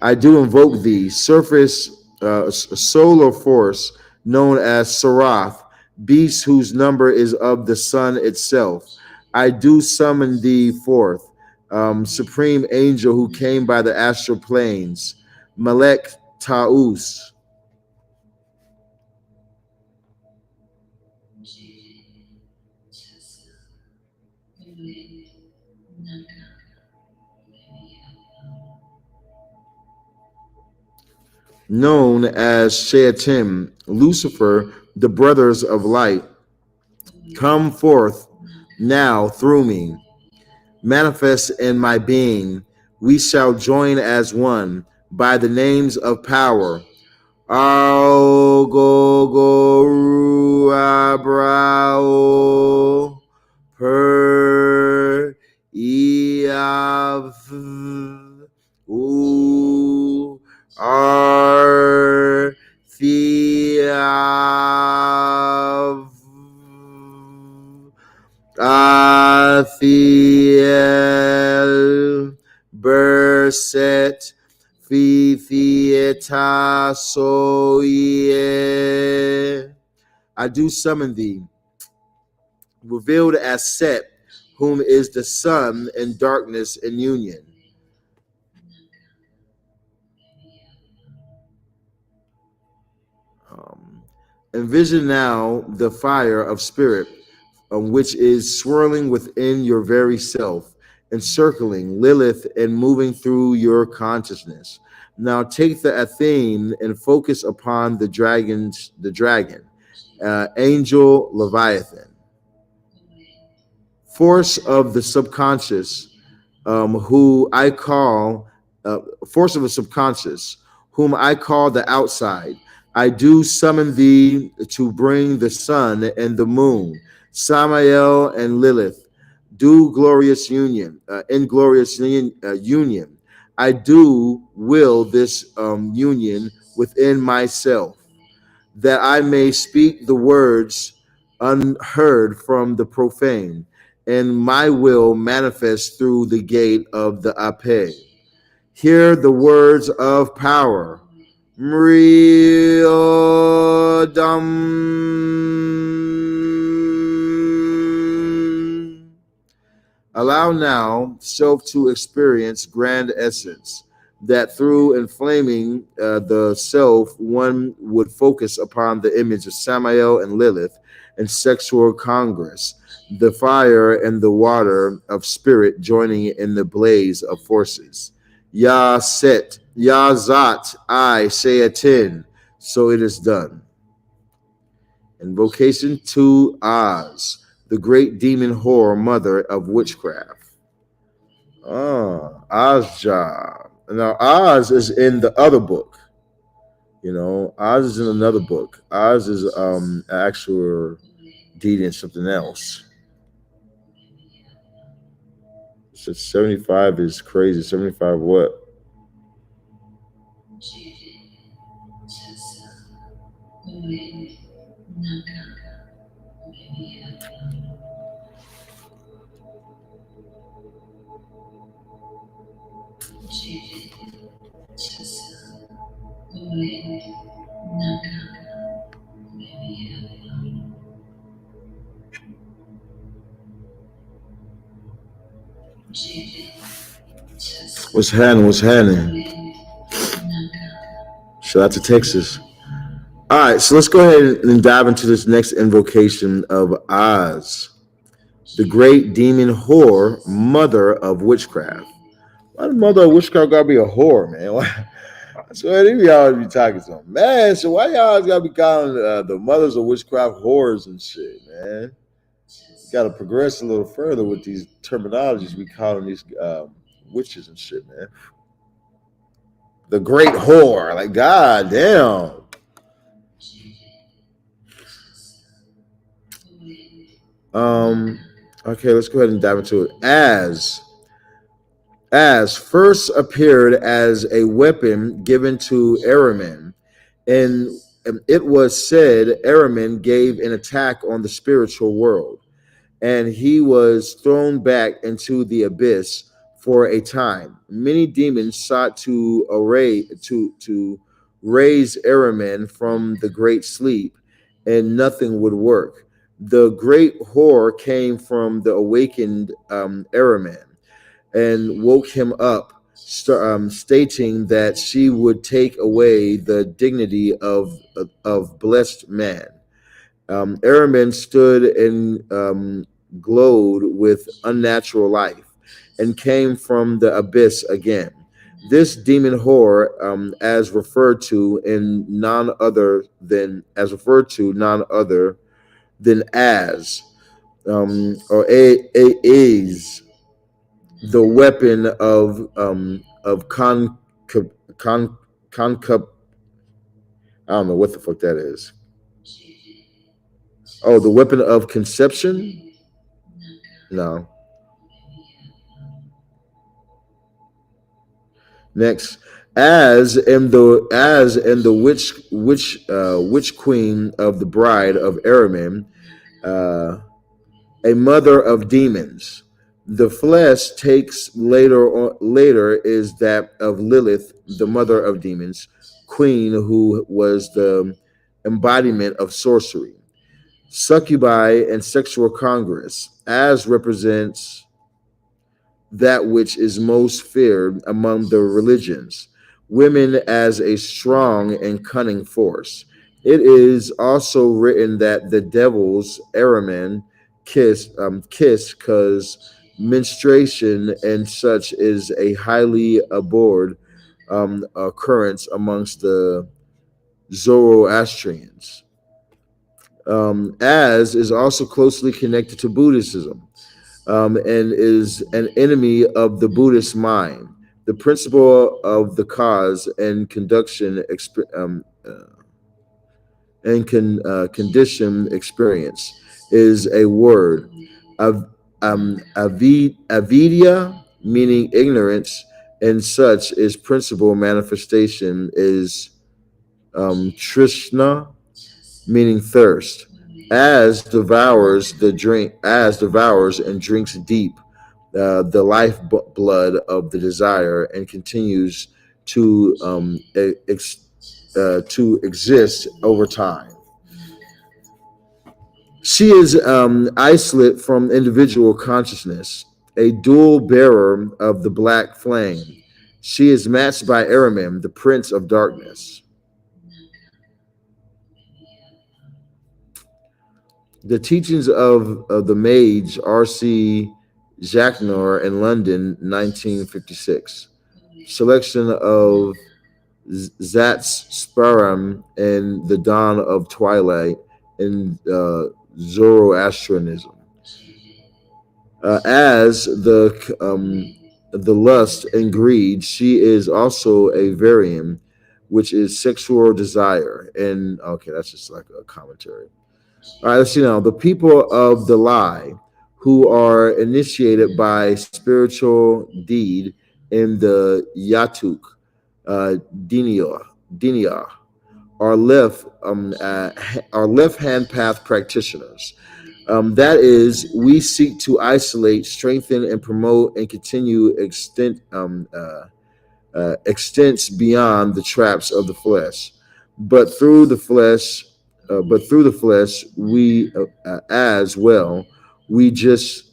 [SPEAKER 1] I do invoke thee, surface solar force known as Sarath, beast whose number is of the sun itself. I do summon thee forth, supreme angel who came by the astral planes, Malek Taus. known as Shayatin, Lucifer, the brothers of light, come forth now through me, manifest in my being. We shall join as one by the names of power. Ao go go ru abrao per iav u ar thiav Athiel Berset Fifieta Soye. I do summon thee, revealed as Set, whom is the sun in darkness and union. Envision now the fire of spirit, which is swirling within your very self, encircling Lilith and moving through your consciousness. Now take the theme and focus upon the dragon, angel Leviathan, force of the subconscious, who I call force of the subconscious, whom I call the outside. I do summon thee to bring the sun and the moon, Samael and Lilith, do glorious union, union. I do will this union within myself, that I may speak the words unheard from the profane, and my will manifest through the gate of the Ape. Hear the words of power. Mriodam. Allow now self to experience grand essence, that through inflaming the self, one would focus upon the image of Samael and Lilith and sexual congress, the fire and the water of spirit joining in the blaze of forces. Ya Set, Ya Zat, I say attend, so it is done. Invocation to Oz, the great demon whore, mother of witchcraft. Ozja. Now, Oz is in the other book. You know, Oz is in another book. Oz is actual deity and something else. So 75 is crazy. 75 what? What's happening? What's happening? Shout out to Texas. All right, so let's go ahead and dive into this next invocation of Oz, the great demon whore, mother of witchcraft. Why the mother of witchcraft gotta be a whore, man? Why? That's what y'all be talking to, man. So why y'all gotta be calling the mothers of witchcraft whores and shit, man? You gotta progress a little further with these terminologies we calling these witches and shit, man. The great whore, like god damn. Okay, let's go ahead and dive into it. As first appeared as a weapon given to Araman, and it was said Araman gave an attack on the spiritual world, and he was thrown back into the abyss for a time. Many demons sought to raise Araman from the great sleep, and nothing would work. The great whore came from the awakened Araman and woke him up, stating that she would take away the dignity of blessed man. Araman stood and glowed with unnatural life and came from the abyss again. This demon whore, as referred to in none other than as referred to none other than as or a is the weapon of con concup. I don't know what the fuck that is. Oh, the weapon of conception. No. Next, as in the witch queen of the bride of Aramin, uh, a mother of demons. The flesh later is that of Lilith, the mother of demons, queen who was the embodiment of sorcery. Succubi and sexual congress, as represents that which is most feared among the religions, women as a strong and cunning force. It is also written that the devils, Araman, kiss because menstruation and such is a highly abhorred occurrence amongst the Zoroastrians. As is also closely connected to Buddhism, and is an enemy of the Buddhist mind. The principle of the cause and condition experience is a word, avidya, meaning ignorance, and such is principal manifestation is trishna, meaning thirst, as devours and drinks deep the life blood of the desire and continues to to exist over time. She is isolate from individual consciousness, a dual bearer of the black flame. She is matched by Aramin, the prince of darkness. The teachings of the mage R.C. Jacquenor in London, 1956. Selection of Zatz Sparam and the Dawn of Twilight in Zoroastrianism. As the lust and greed, she is also a variant, which is sexual desire. And okay, that's just like a commentary. All right, let's see now. The people of the lie, who are initiated by spiritual deed in the Yatuk, uh, Dinia, are left hand path practitioners. That is, we seek to isolate, strengthen, and promote and continue extents beyond the traps of the flesh. But through the flesh, we as well, we just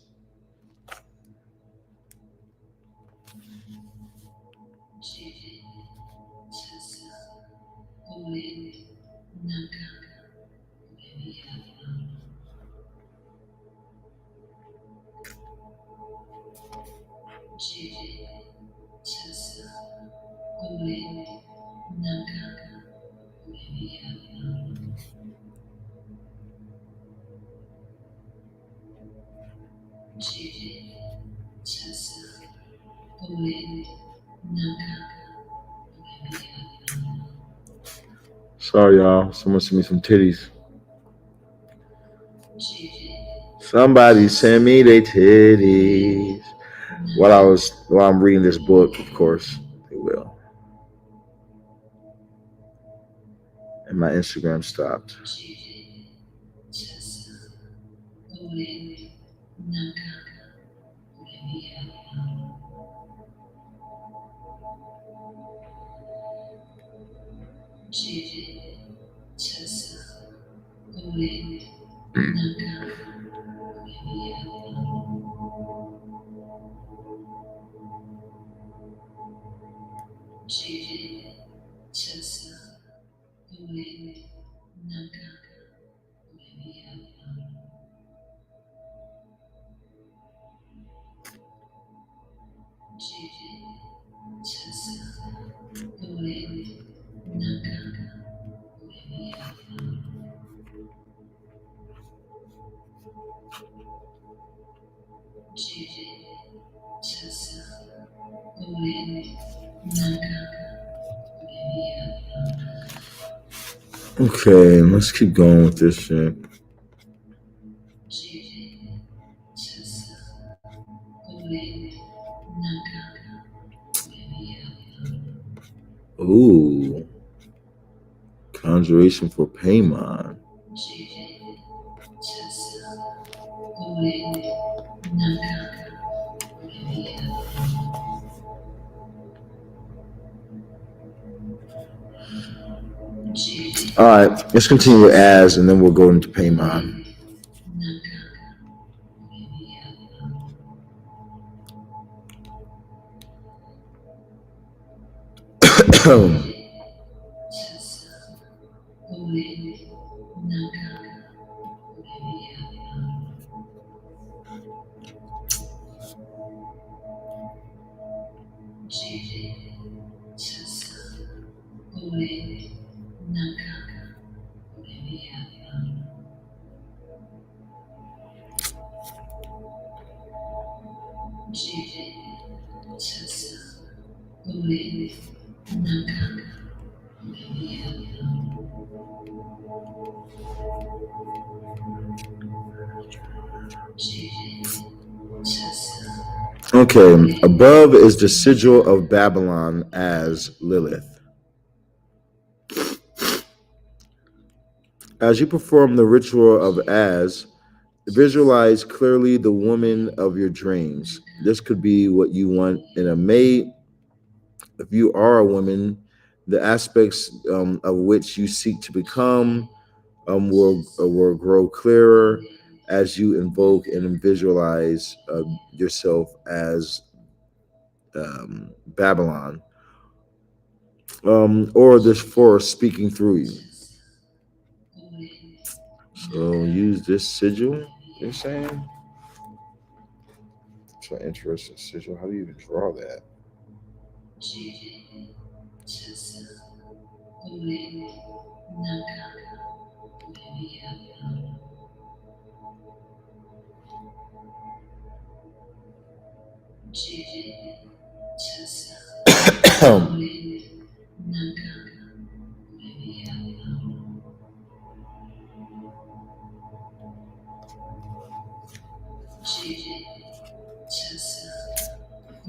[SPEAKER 1] sorry y'all, someone sent me some titties. Somebody send me their titties. While I'm reading this book, of course, they will. And my Instagram stopped. Okay, let's keep going with this shit. Ooh. Conjuration for Paimon. All right, let's continue with Az, and then we'll go into Paimon. Okay, above is the sigil of Babylon as Lilith. As you perform the ritual of Az, visualize clearly the woman of your dreams. This could be what you want in a mate. If you are a woman, the aspects of which you seek to become will grow clearer as you invoke and visualize yourself as Babylon, or this force speaking through you. So use this sigil, you're saying? It's an interesting sigil. How do you even draw that?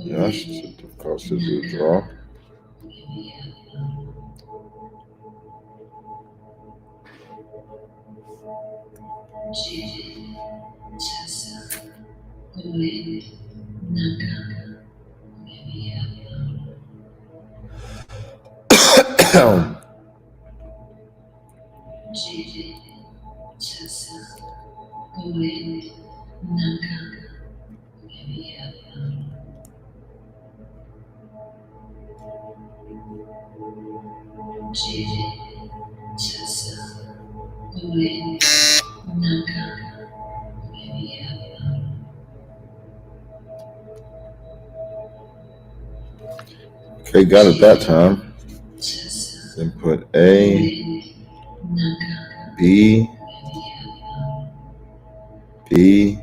[SPEAKER 1] Yeah, that's a difficult sigil to draw. Okay, got it that time. Then put A, B, B,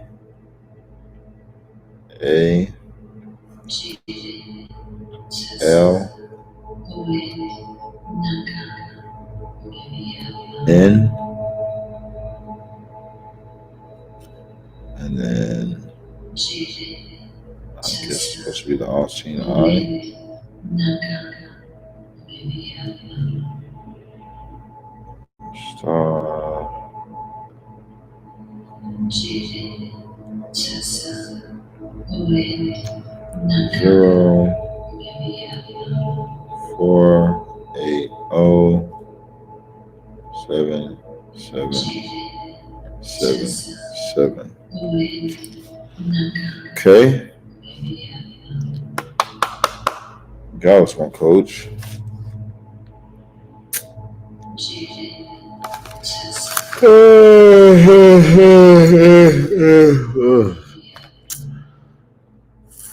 [SPEAKER 1] A, L, N, and then I guess it's supposed to be the all-seeing eye. Star. 0, 4, 8, 0, 7, 7, 7, 7. Okay. Got us one, coach.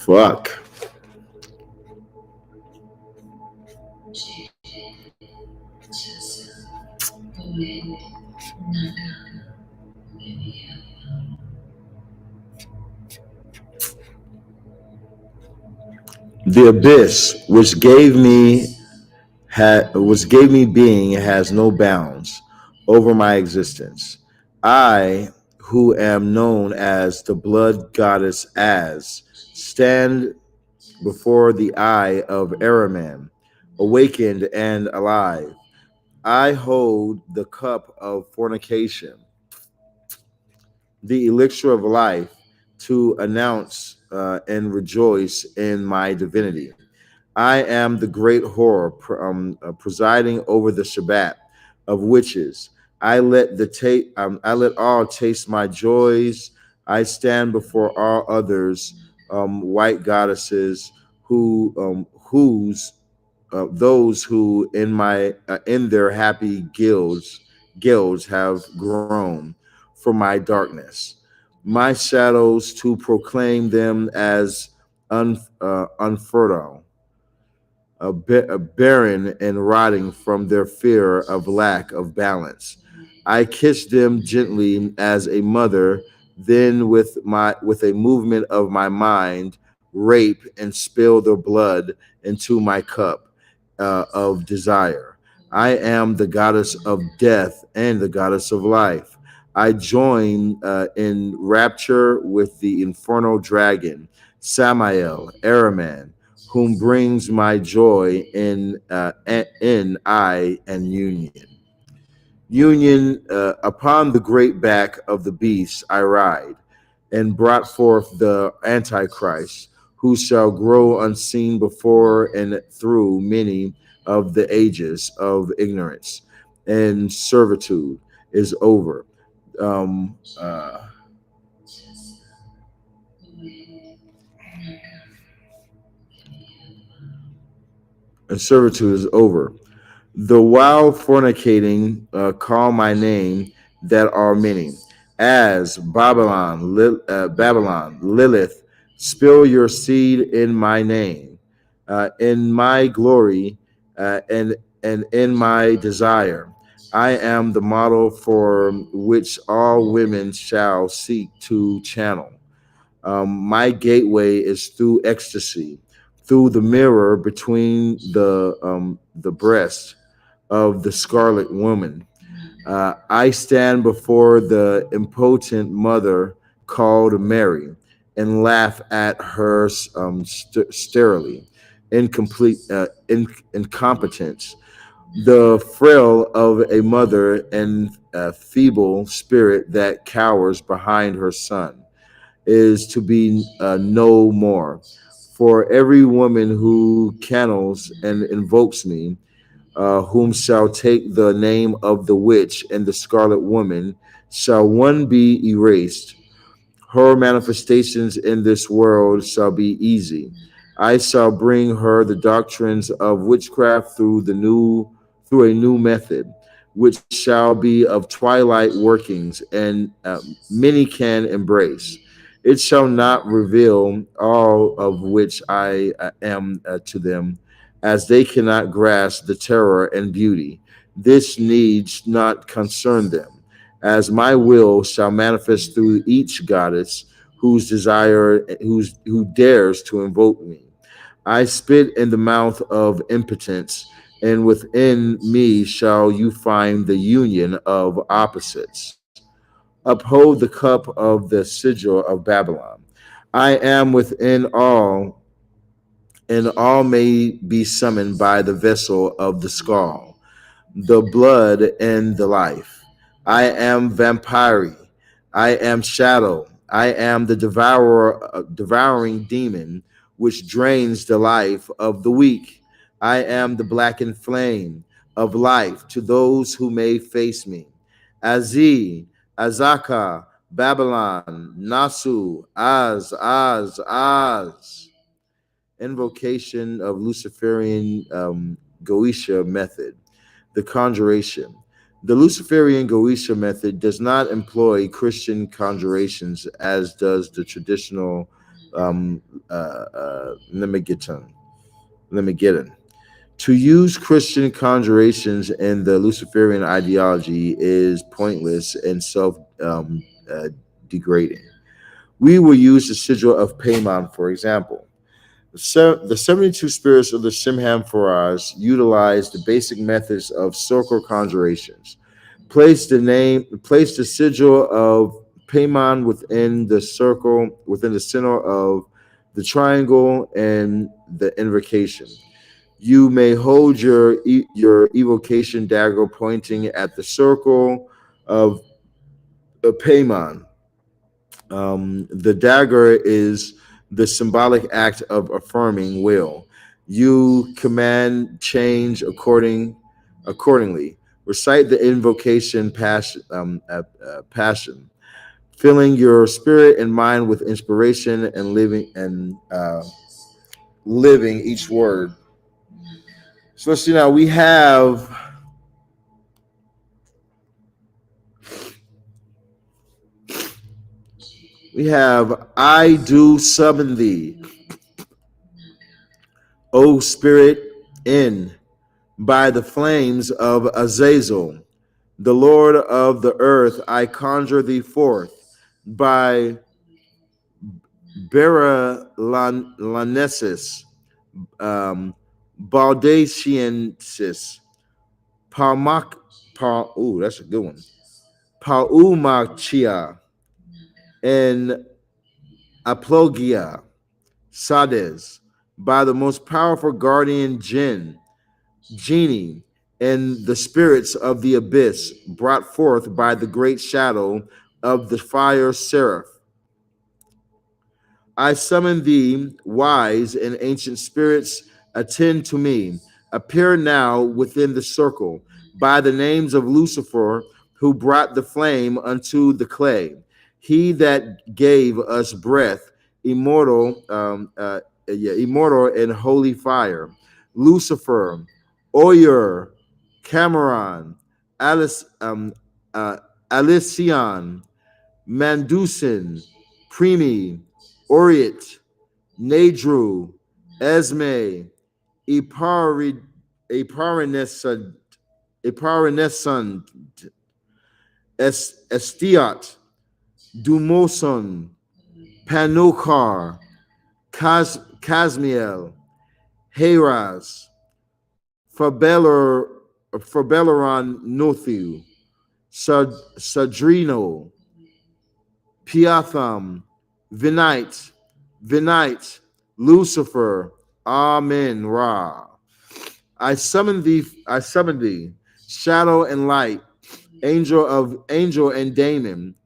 [SPEAKER 1] Fuck. The abyss, which gave me being, has no bounds over my existence. I, who am known as the blood goddess As, stand before the eye of Araman, awakened and alive. I hold the cup of fornication, the elixir of life, to announce and rejoice in my divinity. I am the great whore presiding over the Shabbat of witches. I let all taste my joys. I stand before all others, white goddesses, whose those who in their happy guilds have grown from my darkness, my shadows to proclaim them as unfertile, barren and rotting from their fear of lack of balance. I kiss them gently as a mother, then with a movement of my mind, rape and spill their blood into my cup of desire. I am the goddess of death and the goddess of life. I join in rapture with the infernal dragon, Samael, Araman, whom brings my joy in I and union. Union upon the great back of the beast I ride, and brought forth the Antichrist, who shall grow unseen before and through many of the ages of ignorance and servitude is over. Um, uh, and servitude is over. The wild fornicating call my name that are many, as Babylon, Lilith, spill your seed in my name, in my glory, and in my desire. I am the model for which all women shall seek to channel. My gateway is through ecstasy, through the mirror between the breast of the scarlet woman. I stand before the impotent mother called Mary and laugh at her sterility, incompetence, the frail of a mother and a feeble spirit that cowers behind her son is to be no more. For every woman who cannons and invokes me, whom shall take the name of the witch and the scarlet woman, shall one be erased. Her manifestations in this world shall be easy. I shall bring her the doctrines of witchcraft through a new method, which shall be of twilight workings, and many can embrace. It shall not reveal all of which I am to them, as they cannot grasp the terror and beauty. This needs not concern them, as my will shall manifest through each goddess who dares to invoke me. I spit in the mouth of impotence, and within me shall you find the union of opposites. Uphold the cup of the sigil of Babylon. I am within all, and all may be summoned by the vessel of the skull, the blood and the life. I am vampire. I am shadow. I am the devouring demon which drains the life of the weak. I am the blackened flame of life to those who may face me. Azi, Azaka, Babylon, Nasu, Az. Invocation of Luciferian Goetia method. The conjuration. The Luciferian Goetia method does not employ Christian conjurations as does the traditional um, Limigitan. To use Christian conjurations in the Luciferian ideology is pointless and self uh, degrading. We will use the sigil of Paimon, for example. The 72 spirits of the Simham Faraz utilize the basic methods of circle conjurations. Place the sigil of Payman within the circle, within the center of the triangle and the invocation. You may hold your evocation dagger pointing at the circle of Payman. The dagger is the symbolic act of affirming will. You command change accordingly. Recite the invocation passion, filling your spirit and mind with inspiration and living each word. So let's see now. We have I do summon thee, O spirit, in by the flames of Azazel, the Lord of the earth. I conjure thee forth by Beralanesis, Baldaciensis, Palmak, that's a good one. Paumachia, and Aplogia, Sades, by the most powerful guardian genie, and the spirits of the abyss, brought forth by the great shadow of the fire seraph. I summon thee, wise and ancient spirits, attend to me. Appear now within the circle, by the names of Lucifer, who brought the flame unto the clay. He that gave us breath, immortal and holy fire. Lucifer, Oyer, Cameron, Alicion, Mandusin, Primi, Oriet, Nadru, Esme, Eparinescent, Estiat, Dumoson, Panokar, Casmiel, Heras, Fabeleron Nothu, Sadrino, Piatham, Vinite, Lucifer, Amen, Ra. I summon thee, shadow and light, angel and daemon,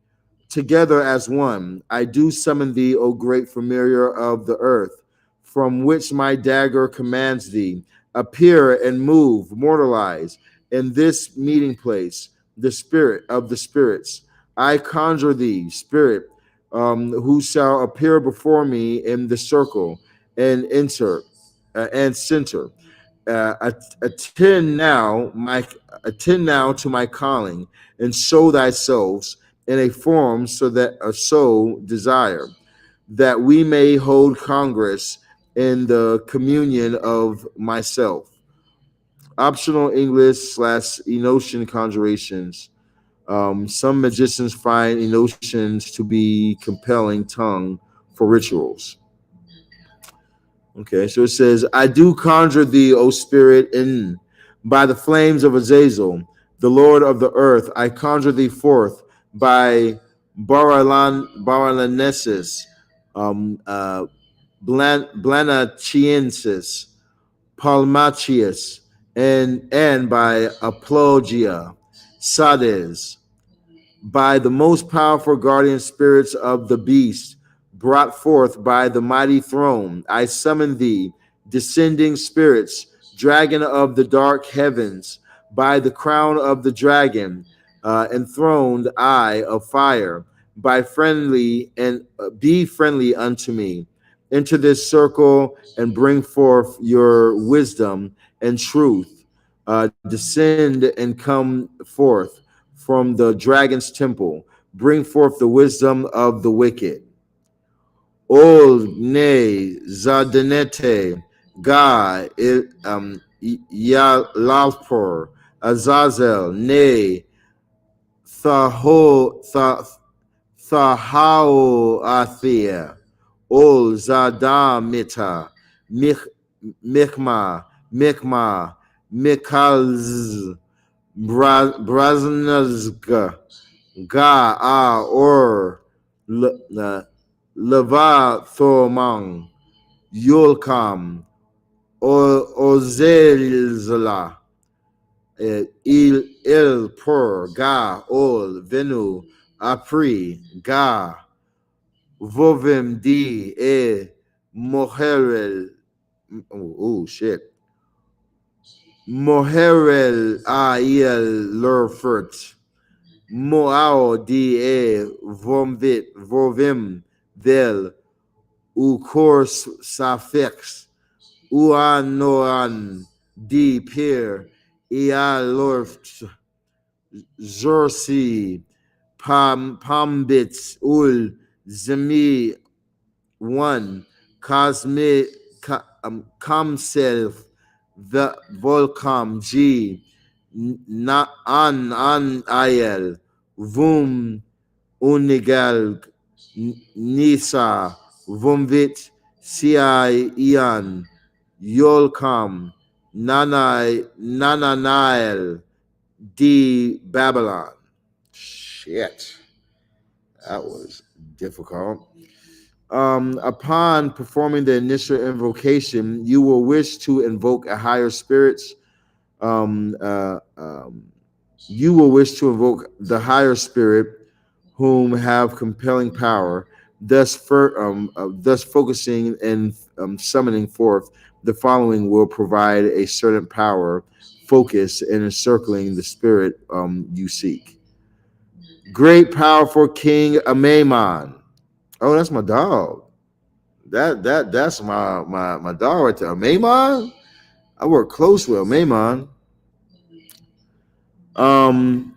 [SPEAKER 1] together as one. I do summon thee, O great familiar of the earth, from which my dagger commands thee. Appear and move, mortalize in this meeting place, the spirit of the spirits. I conjure thee, spirit, who shall appear before me in the circle and enter and center. Uh, attend now to my calling, and show thyself in a form so that a soul desire, that we may hold congress in the communion of myself. Optional English / Enotian conjurations. Some magicians find Enotians to be compelling tongue for rituals. Okay, so it says, I do conjure thee, O spirit, in by the flames of Azazel, the Lord of the earth. I conjure thee forth by Baralanesis, Blanachiensis, Palmachius, and by Aplogia, Sades, by the most powerful guardian spirits of the beast, brought forth by the mighty throne. I summon thee, descending spirits, dragon of the dark heavens, by the crown of the dragon, enthroned eye of fire, by friendly and be friendly unto me. Enter this circle and bring forth your wisdom and truth. Descend and come forth from the dragon's temple. Bring forth the wisdom of the wicked. Ol ne zadenete ga yalalpor azazel ne thahao athia ol zadamita Mich, Michma, Mikma, Mikalz, Braznazga, Ga, A, Or, Leva, Thormang, Yulkam, Ozelzla, Il, Pur, Ga, Ol, Venu, Apri, Ga, Vovim, Di, Moherel, oh shit. Moherel Aiel Lurfert Moao D Vomvit Vovim Vel Ukor Safex Uanoan D Pier Ialorft Zorsi Pambits Ul Zemi one Cosmic Comself the Volcom G na an Ayel Vum Unigal Nisa Vumvit Ci Ian Yolcom Nananael D Babylon. Shit. That was difficult. Upon performing the initial invocation, you will wish to invoke a higher spirits. Um, uh, um, you will wish to invoke the higher spirit, whom have compelling power. Thus focusing and summoning forth the following will provide a certain power, focus, in encircling the spirit you seek. Great powerful King Amamon. Oh, that's my dog. That's my dog right there. Maymon? I work close with Maymon. Um,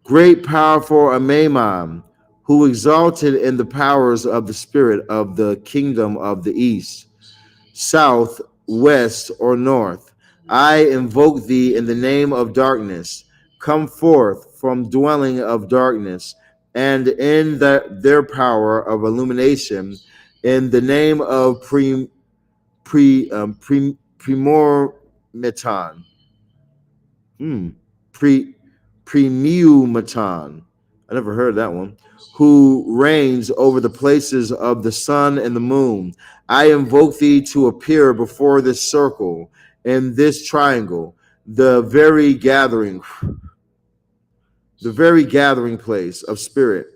[SPEAKER 1] Great powerful Maymon, who exalted in the powers of the spirit of the kingdom of the east, south, west, or north. I invoke thee in the name of darkness. Come forth from dwelling of darkness, and in their power of illumination, in the name of Primormeton, pre Premiumaton. I never heard that one. Who reigns over the places of the sun and the moon. I invoke thee to appear before this circle in this triangle, the very gathering place of spirit.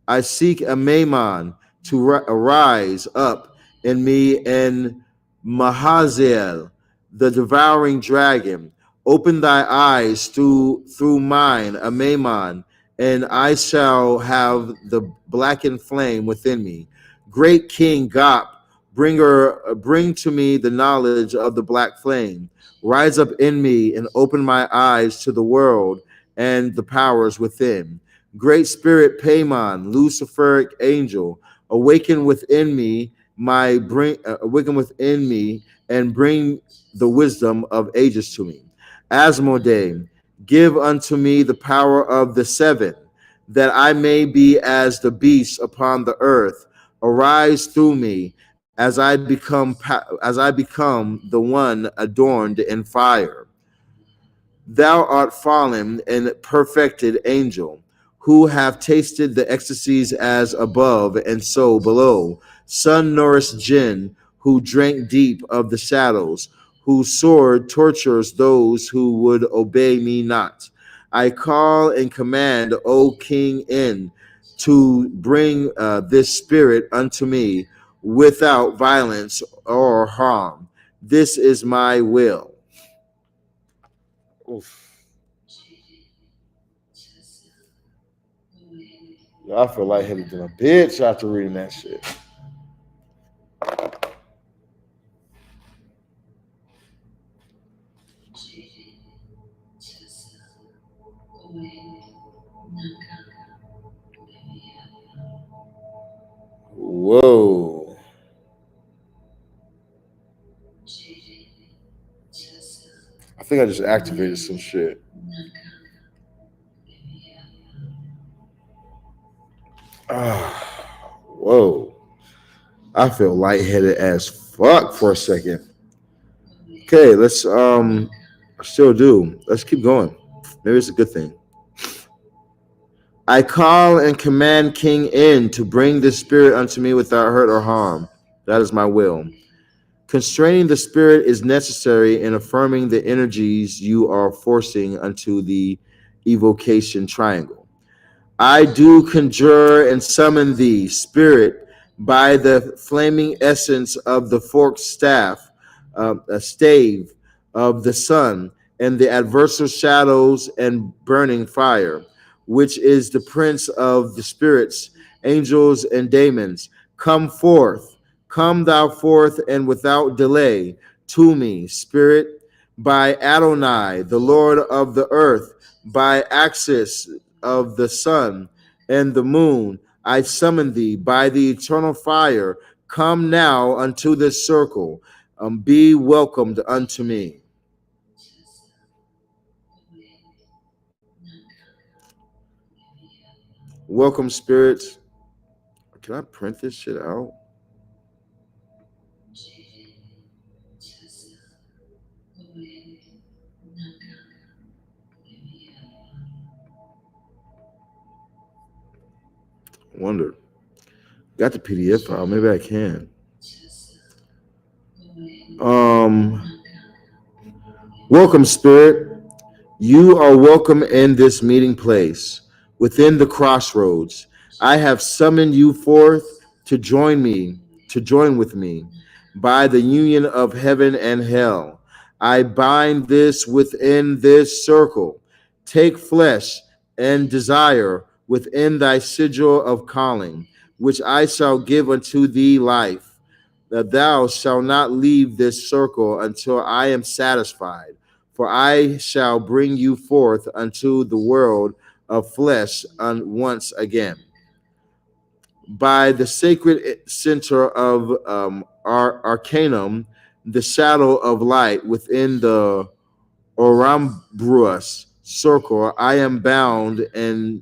[SPEAKER 1] I seek a Maimon to arise up in me and Mahaziel, the devouring dragon. Open thy eyes through mine, a Maimon, and I shall have the blackened flame within me. Great King Gop, bring to me the knowledge of the black flame. Rise up in me and open my eyes to the world and the powers within. Great Spirit Paimon, Luciferic angel, awaken within me awaken within me and bring the wisdom of ages to me. Asmodee, give unto me the power of the seven, that I may be as the beasts upon the earth. Arise through me as I become the one adorned in fire. Thou art fallen and perfected angel, who have tasted the ecstasies as above and so below. Sun nourished jinn, who drank deep of the shadows, whose sword tortures those who would obey me not. I call and command, O King In, to bring this spirit unto me without violence or harm. This is my will. Oof. I feel lightheaded than a bitch after reading that shit. Whoa. I think I just activated some shit. Whoa. I feel lightheaded as Fuck for a second. Okay, let's I still do. Let's keep going. Maybe it's a good thing. I call and command King In to bring this spirit unto me without hurt or harm. That is my will. Constraining the spirit is necessary in affirming the energies you are forcing unto the evocation triangle. I do conjure and summon thee, spirit, by the flaming essence of the forked staff, a stave of the sun, and the adversal shadows and burning fire, which is the prince of the spirits, angels, and demons. Come forth, come thou forth, and without delay to me, spirit, by Adonai, the Lord of the earth, by Axis of the sun and the moon. I summon thee by the eternal fire. Come now unto this circle. Be welcomed unto me. Welcome, spirits. Can I print this shit out? Wonder. Got the PDF file. Maybe I can. Welcome, spirit. You are welcome in this meeting place, within the crossroads. I have summoned you forth to join with me, by the union of heaven and hell. I bind this within this circle. Take flesh and desire within thy sigil of calling, which I shall give unto thee life. That thou shalt not leave this circle until I am satisfied, for I shall bring you forth unto the world of flesh once again. By the sacred center of Arcanum, the shadow of light within the Orambruas circle, I am bound and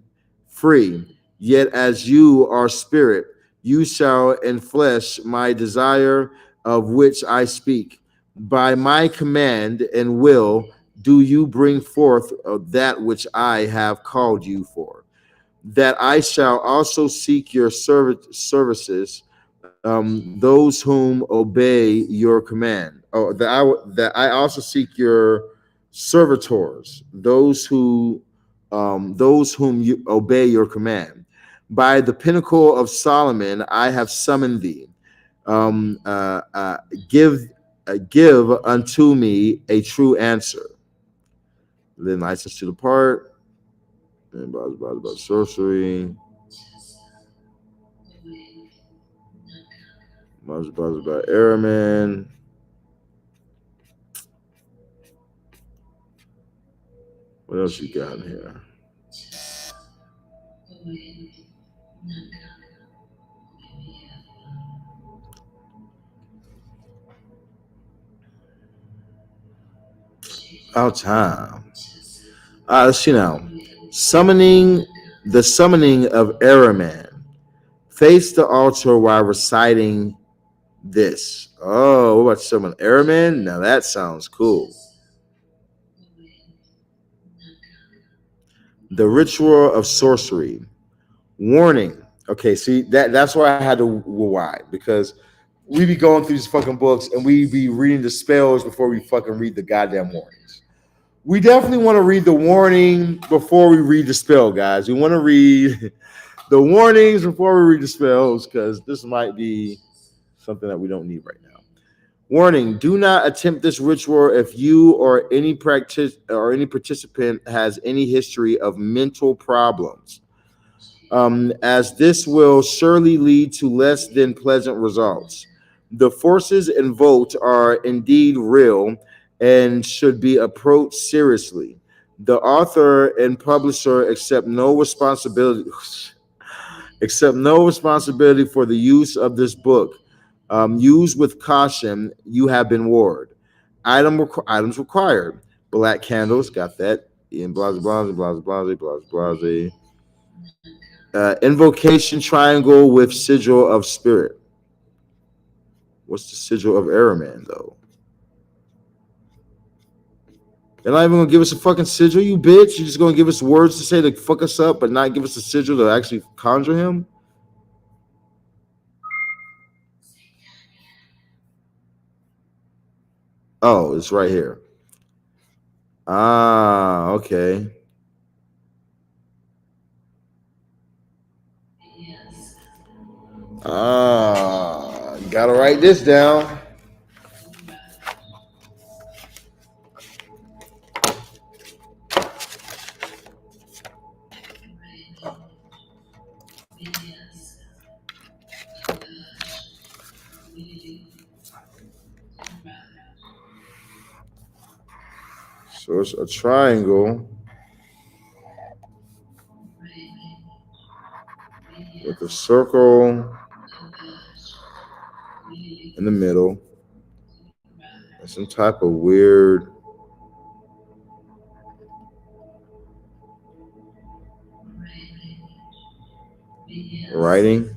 [SPEAKER 1] free. Yet as you are spirit, you shall enflesh my desire of which I speak. By my command and will do you bring forth that which I have called you for. That I shall also seek your services, those whom obey your command. Oh, that I also seek your servitors, those whom you obey your command. By the pinnacle of Solomon, I have summoned thee. Um, uh, uh, give give unto me a true answer. Then license to depart. And about sorcery. About Airman. What else you got in here? About time. Let's see now. The summoning of Araman. Face the altar while reciting this. Oh, what about summon Araman? Now that sounds cool. The ritual of sorcery. Warning. Okay, see that's why I had to why, because we be going through these fucking books and we be reading the spells before we fucking read the goddamn warnings. We definitely want to read the warning before we read the spell, guys. We want to read the warnings before we read the spells, because this might be something that we don't need right now. Warning: do not attempt this ritual if you or any participant has any history of mental problems, as this will surely lead to less than pleasant results. The forces invoked are indeed real and should be approached seriously. The author and publisher accept no responsibility for the use of this book. Use with caution. You have been warned. Items required: black candles, got that. In blah blah blah blah blah blah blah blah. Invocation triangle with sigil of spirit. What's the sigil of Araman, though? They're not even gonna give us a fucking sigil, you bitch. You're just gonna give us words to say to fuck us up, but not give us a sigil to actually conjure him? Oh, it's right here. Ah, okay. Ah, gotta write this down. So it's a triangle with a circle in the middle and some type of weird writing.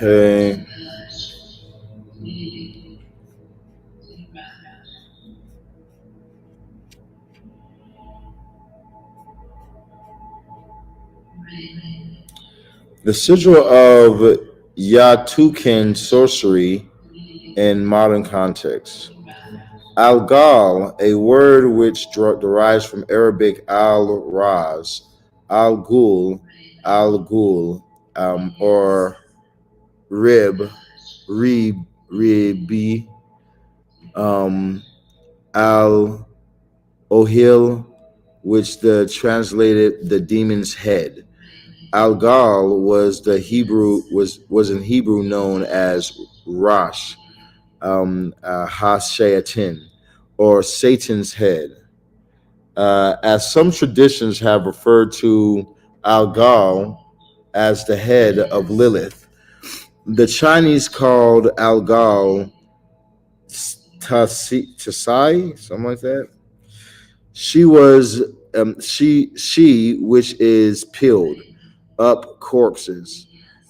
[SPEAKER 1] Okay. The sigil of Yatuken sorcery in modern context. Al-Ghal, a word which derives from Arabic al-Raz, al-Ghul, al-Ghul, or Rib, Ribi, al-Ohil, which the translated the demon's head. Al-Ghal was in Hebrew known as Rosh, Hashayatin, or Satan's head. As some traditions have referred to Al-Ghal as the head of Lilith. The Chinese called Al-Ghal Tasai, something like that. She was she which is peeled up corpses,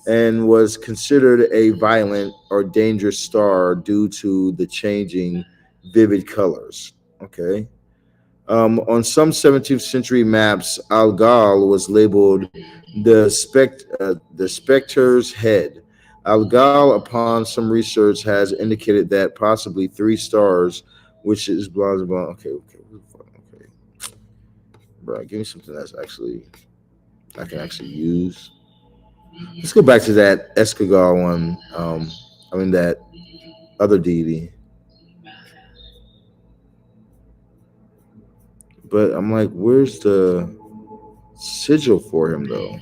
[SPEAKER 1] and was considered a violent or dangerous star due to the changing vivid colors. Okay. On some 17th century maps, Al-Ghal was labeled the specter's head. Al-Ghal, upon some research, has indicated that possibly three stars, which is blah blah blah. Okay. Bro, give me something that's actually I can actually use. Let's go back to that Escargot one. That other deity. But I'm like, where's the sigil for him though?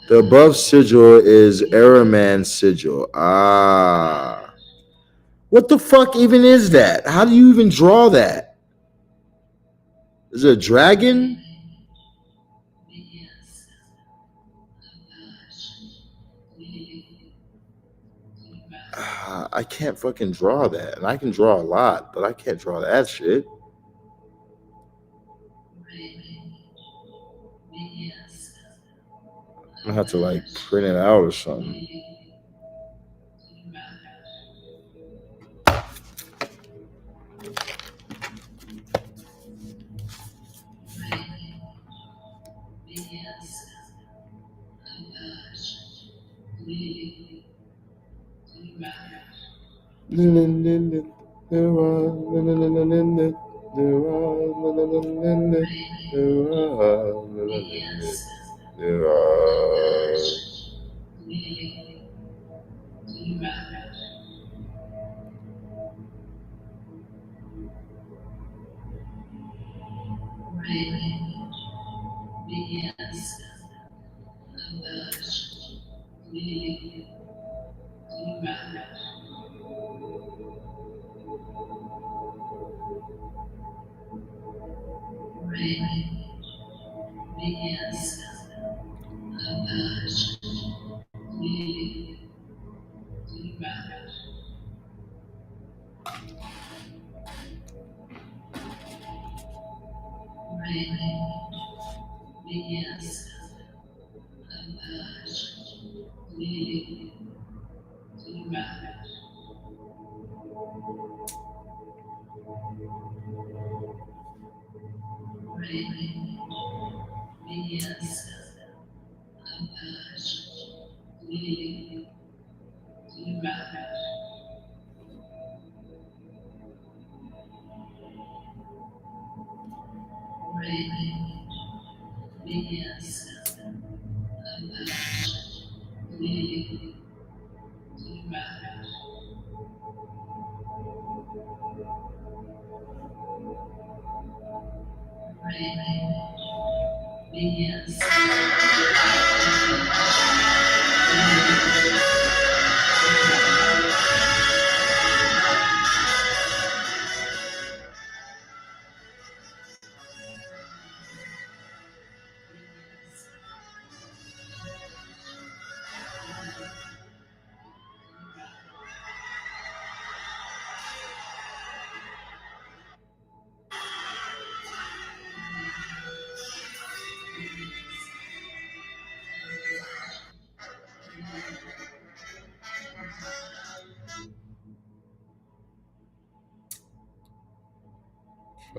[SPEAKER 1] The above sigil is Araman's sigil. Ah. What the fuck even is that? How do you even draw that? Is it a dragon? I can't fucking draw that. And I can draw a lot, but I can't draw that shit. I'm gonna have to like print it out or something.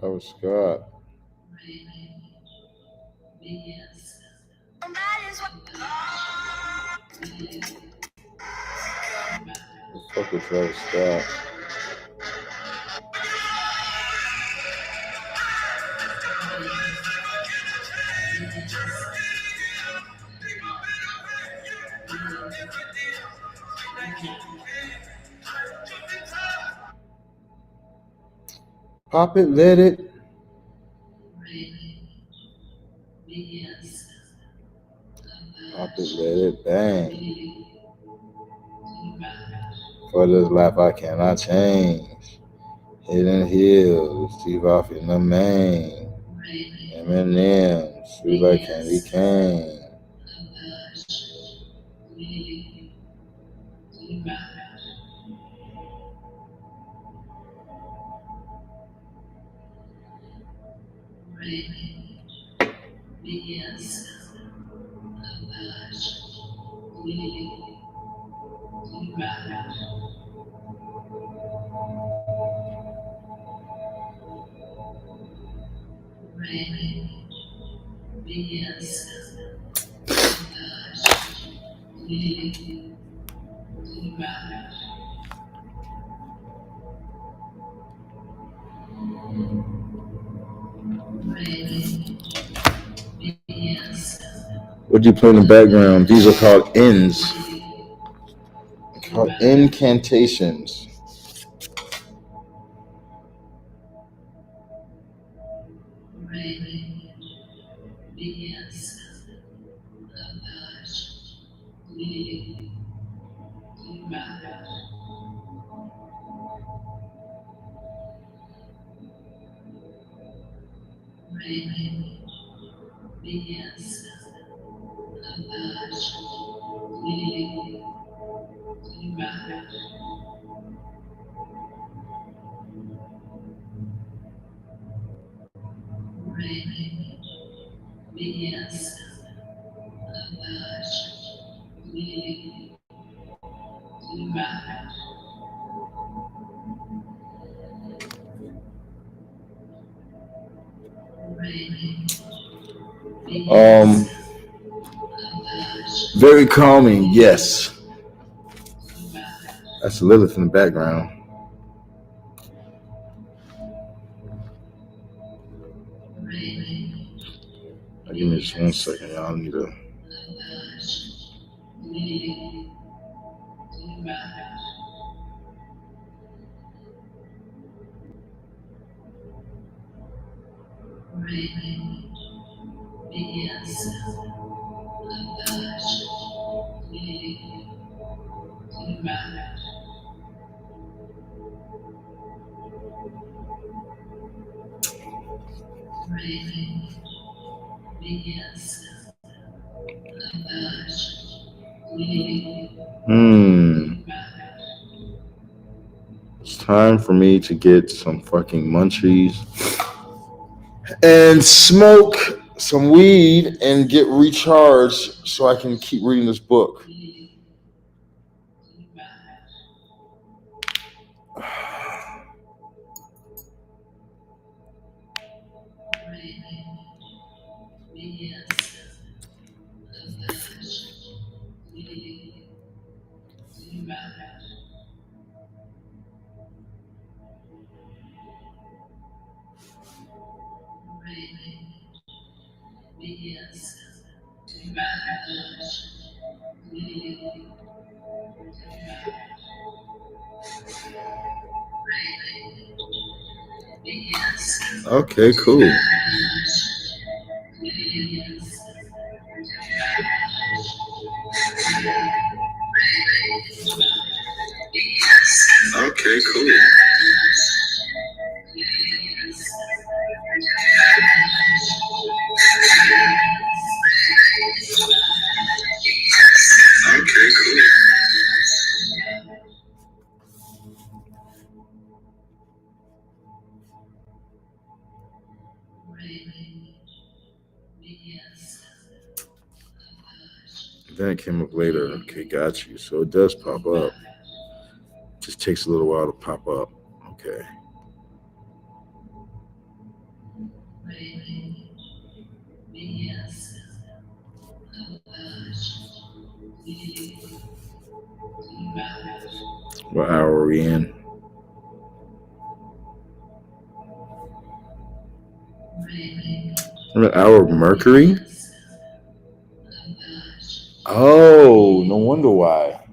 [SPEAKER 1] Travis Scott. Fuck with Travis Scott. Pop it, let it. Pop it, let it, bang. For this life I cannot change. Hidden Hills, Steve off in the main. Eminem, sweet like candy cane. What do you play in the background? These are called ends. Called incantations. Very calming, yes. That's Lilith in the background. Give me just 1 second, y'all. I need to. It's time for me to get some fucking munchies and smoke some weed and get recharged so I can keep reading this book. Okay, cool. Okay, cool. Okay, cool. Then it came up later. Okay, got you. So it does pop up. Just takes a little while to pop up. Okay. What hour are we in? What hour of Mercury? Oh, no wonder why.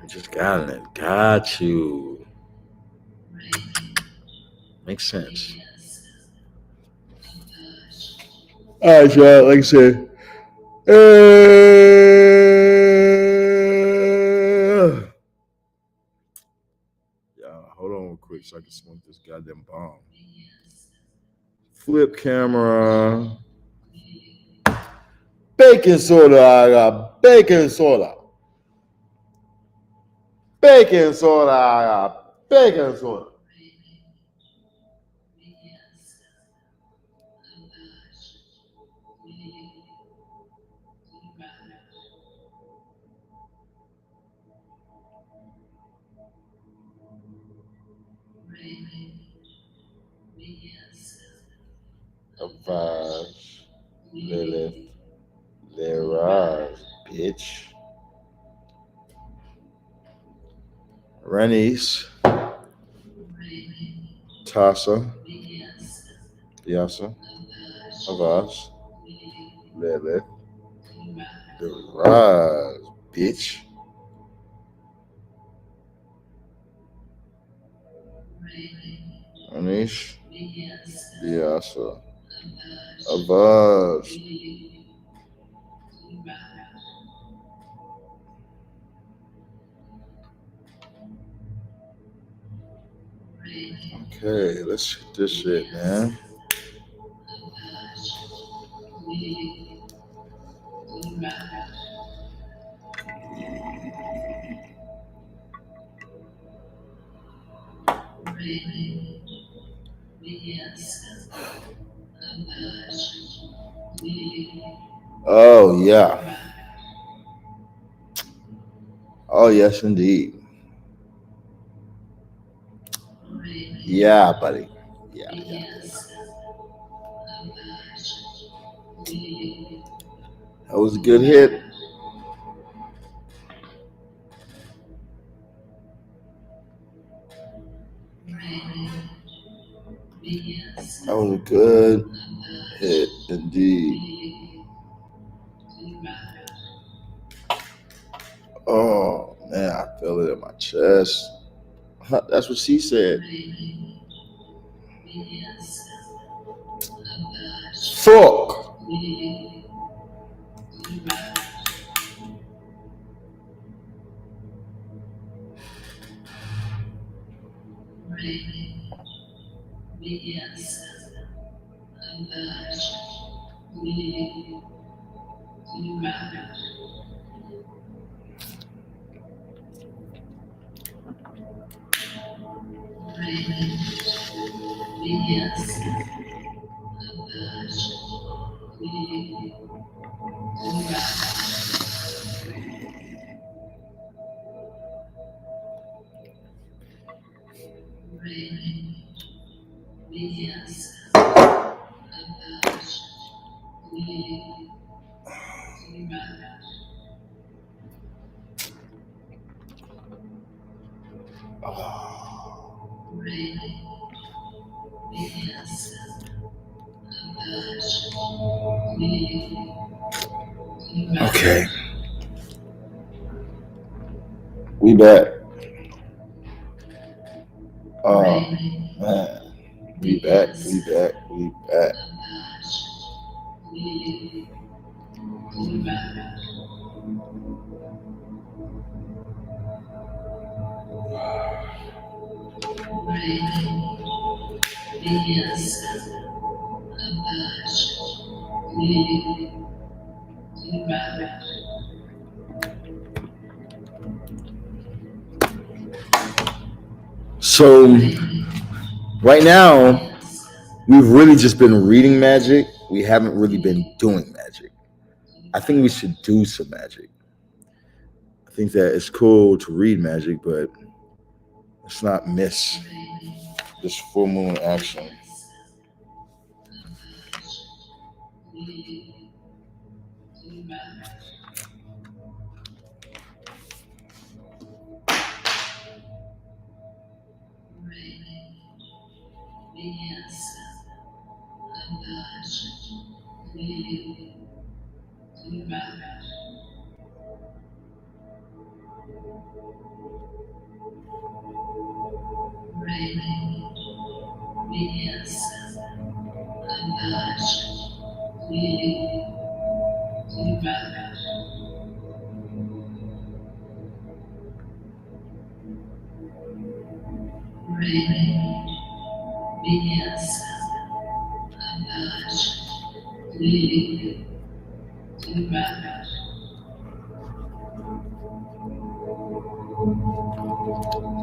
[SPEAKER 1] I just got it. Got you. Makes sense. All right, y'all. Like I said, yeah. Hold on real quick so I can smoke this goddamn bomb. Flip camera. Baking soda. I got baking soda. Baking soda. I got baking soda. Avage, Lilith, Leraz, bitch. Renice, Tasa, Yasa, Avage, Lilith, Leraz, bitch. Renice, Yasa, Avage. Okay, let's hit this shit, man. Oh, yeah. Oh, yes, indeed. Yeah, buddy. Yeah. That was a good hit. That was a good hit indeed. Oh man, I feel it in my chest. That's what she said. Fuck. Okay. We back. Man. We back. So right now, we've really just been reading magic. We haven't really been doing magic. I think we should do some magic. I think that it's cool to read magic, but let's not miss this full moon action.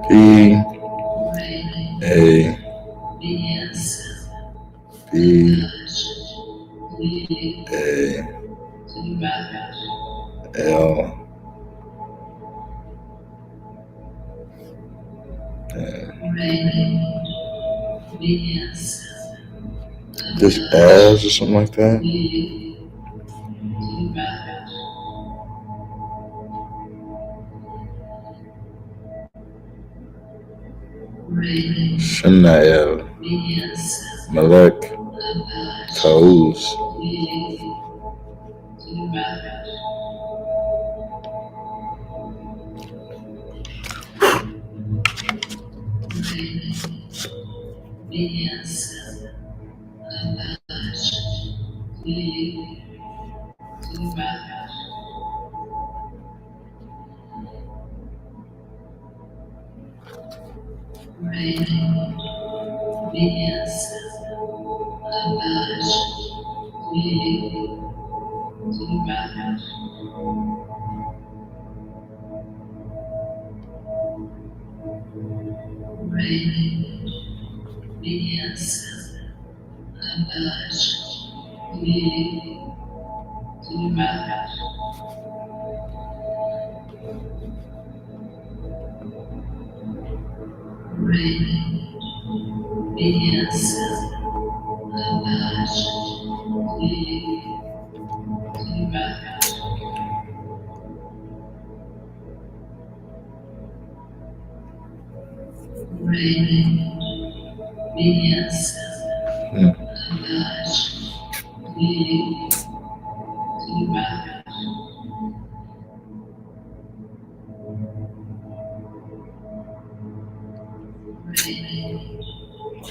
[SPEAKER 1] P A B A L. This as or something like that. Shanael Malek Tauz.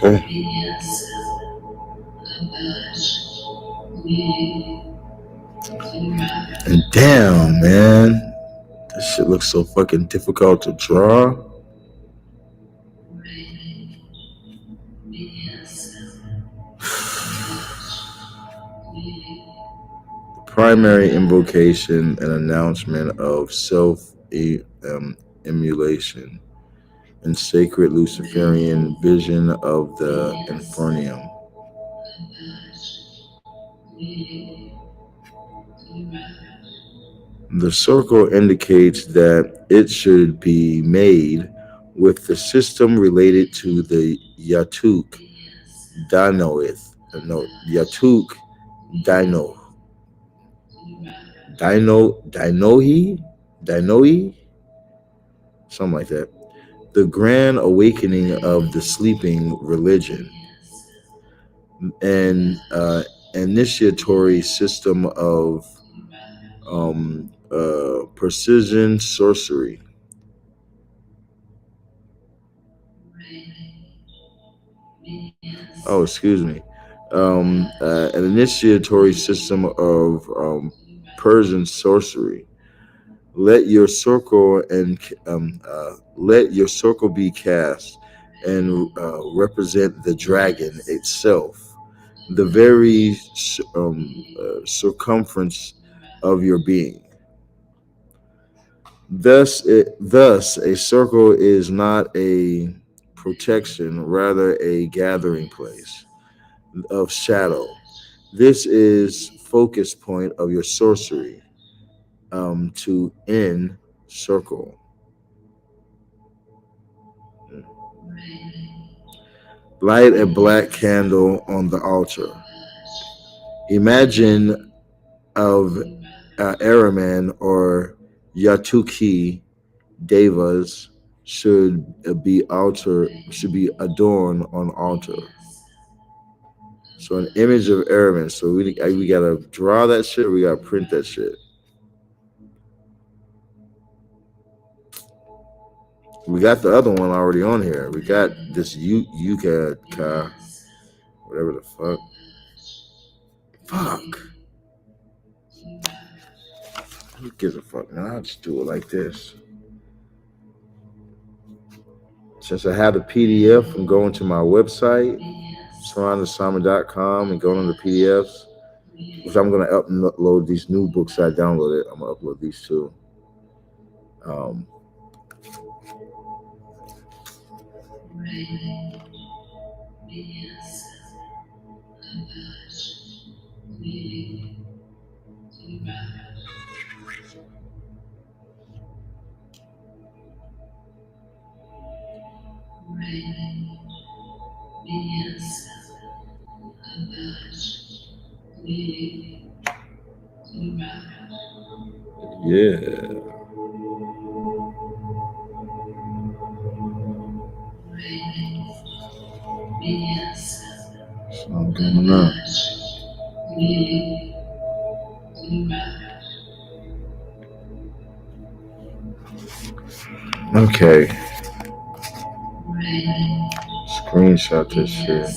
[SPEAKER 1] Okay. And damn, man, this shit looks so fucking difficult to draw. Primary invocation and announcement of self-emulation and sacred Luciferian vision of the Infernum. The circle indicates that it should be made with the system related to the Yatuk Dinoith. No, Yatuk Dino. Dinohi? Something like that. The grand awakening of the sleeping religion. And initiatory system of precision sorcery. Oh, excuse me. An initiatory system of Persian sorcery. Let your circle be cast and represent the dragon itself, the very circumference of your being. Thus, a circle is not a protection, rather a gathering place of shadow. This is focus point of your sorcery to end circle. Light a black candle on the altar. Imagine of Araman or Yatuki devas should be adorned on altar. So an image of Araman. So we gotta draw that shit. Or we gotta print that shit. We got the other one already on here. We got this Yuka whatever the fuck. Fuck. Who gives a fuck? Man, I'll just do it like this. Since I have the PDF, I'm going to my website, sirrontheshaman.com, and going on the PDFs, which I'm going to upload these new books I downloaded. I'm going to upload these too. Yeah. So I'm coming up. Okay. Screenshot this shit.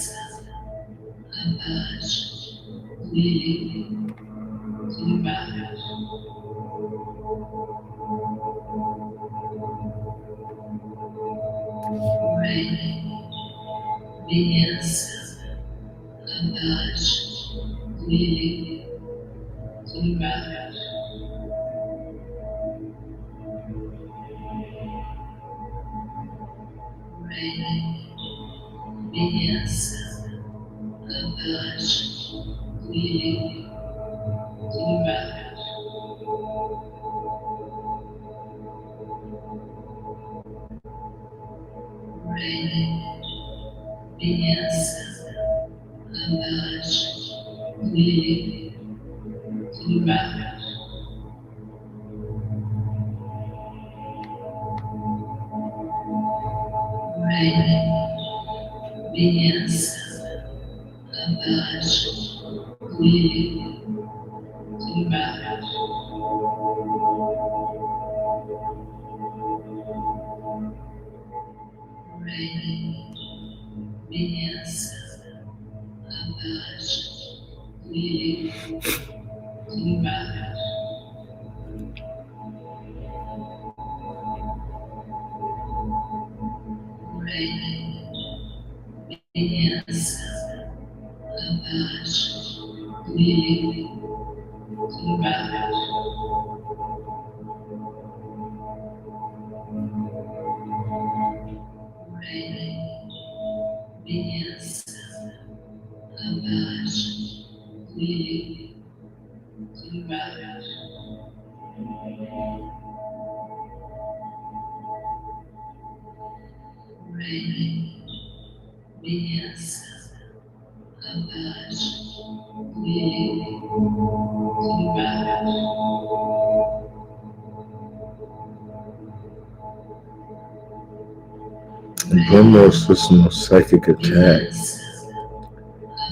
[SPEAKER 1] Almost with some psychic attack.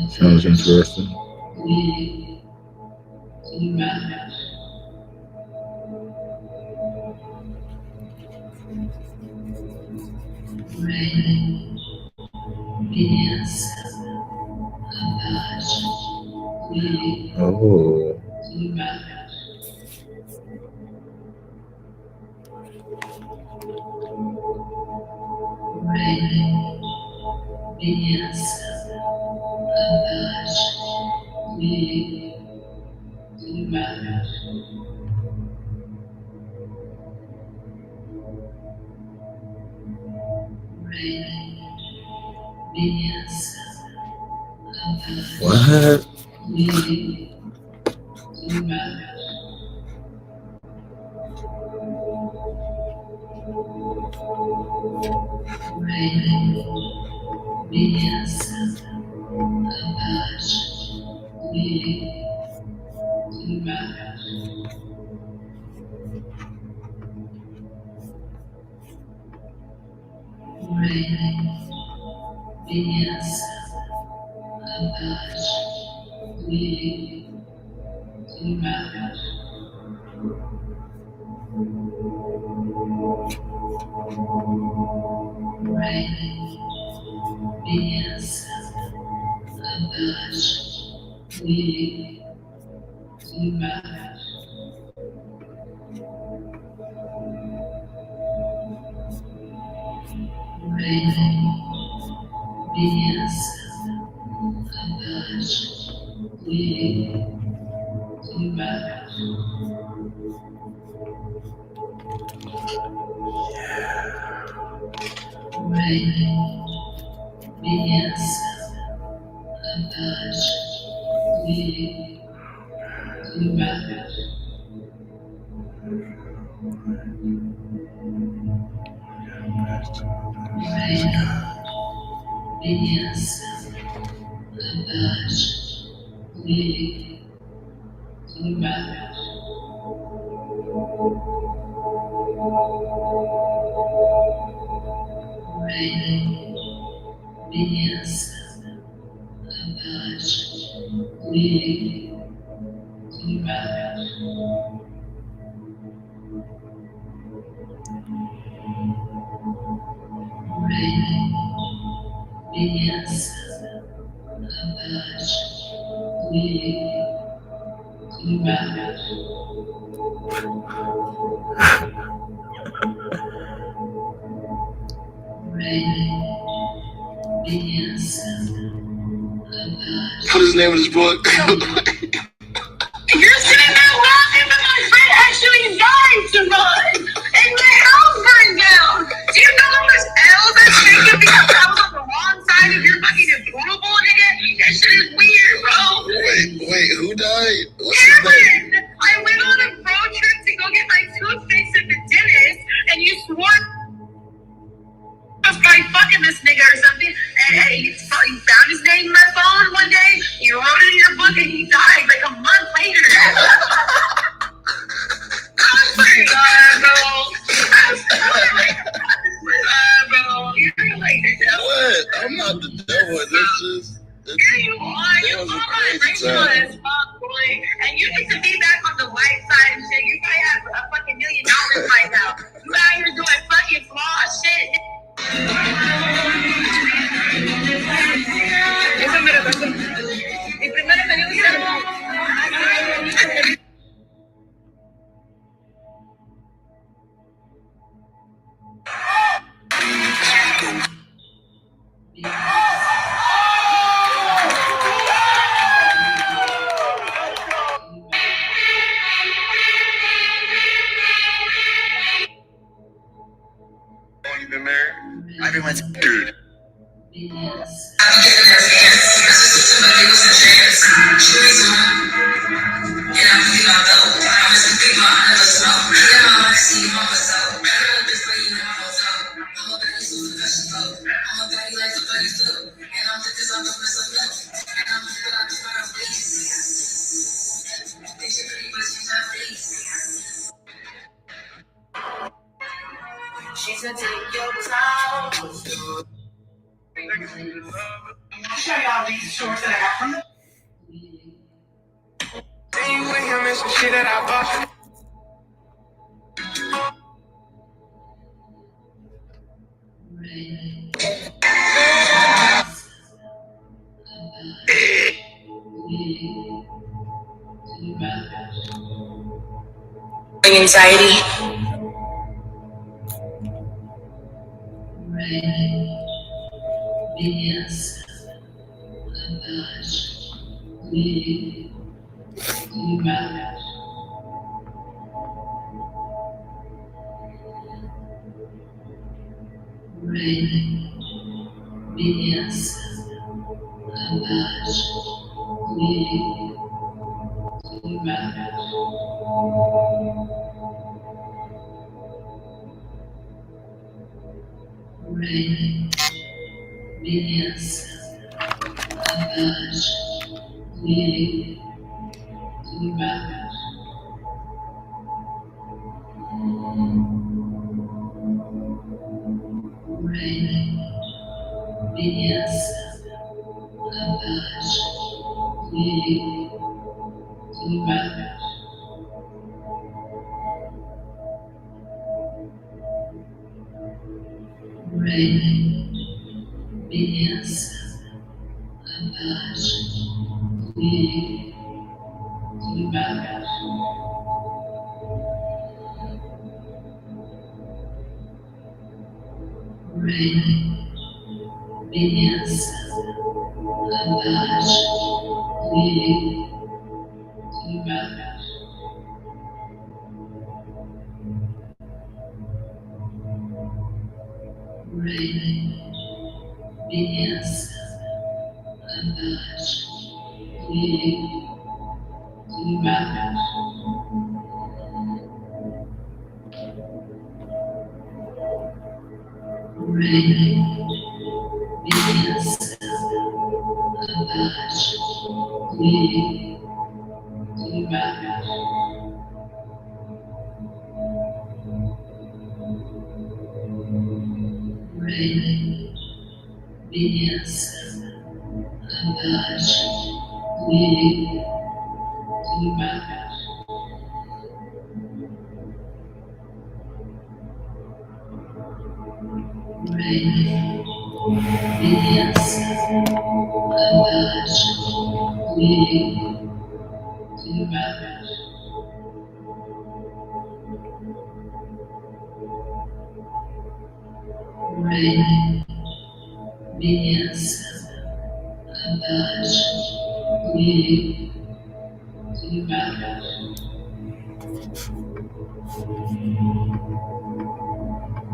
[SPEAKER 1] Sounds interesting. Oh. What?
[SPEAKER 2] What is the name of this book? You're sitting there laughing, but my friend actually died, Sirron. And my house burned down. Do you know how much L's I've taken because I was on the wrong side of your fucking approval, nigga? That shit is weird, bro.
[SPEAKER 1] Wait, who died?
[SPEAKER 2] Aaron, I went on a road trip to go get my tooth fixed at the dentist, and you swore I was probably fucking this nigga or something, and you found his name in my phone one day, you wrote it in your book, and he died like a month later. Oh my god, bro. You're like the devil.
[SPEAKER 1] What? I'm not the devil.
[SPEAKER 2] Yeah, you are. You are racial as fuck, boy. And you need to be back on the light side and shit. You probably have a fucking $1 million right now. You out here doing fucking flaw shit. Eso me lo pasó. Y primero tenía un So take your time. I'll show y'all these shorts that I got from the. Then you with him and some shit that I bought. Anxiety.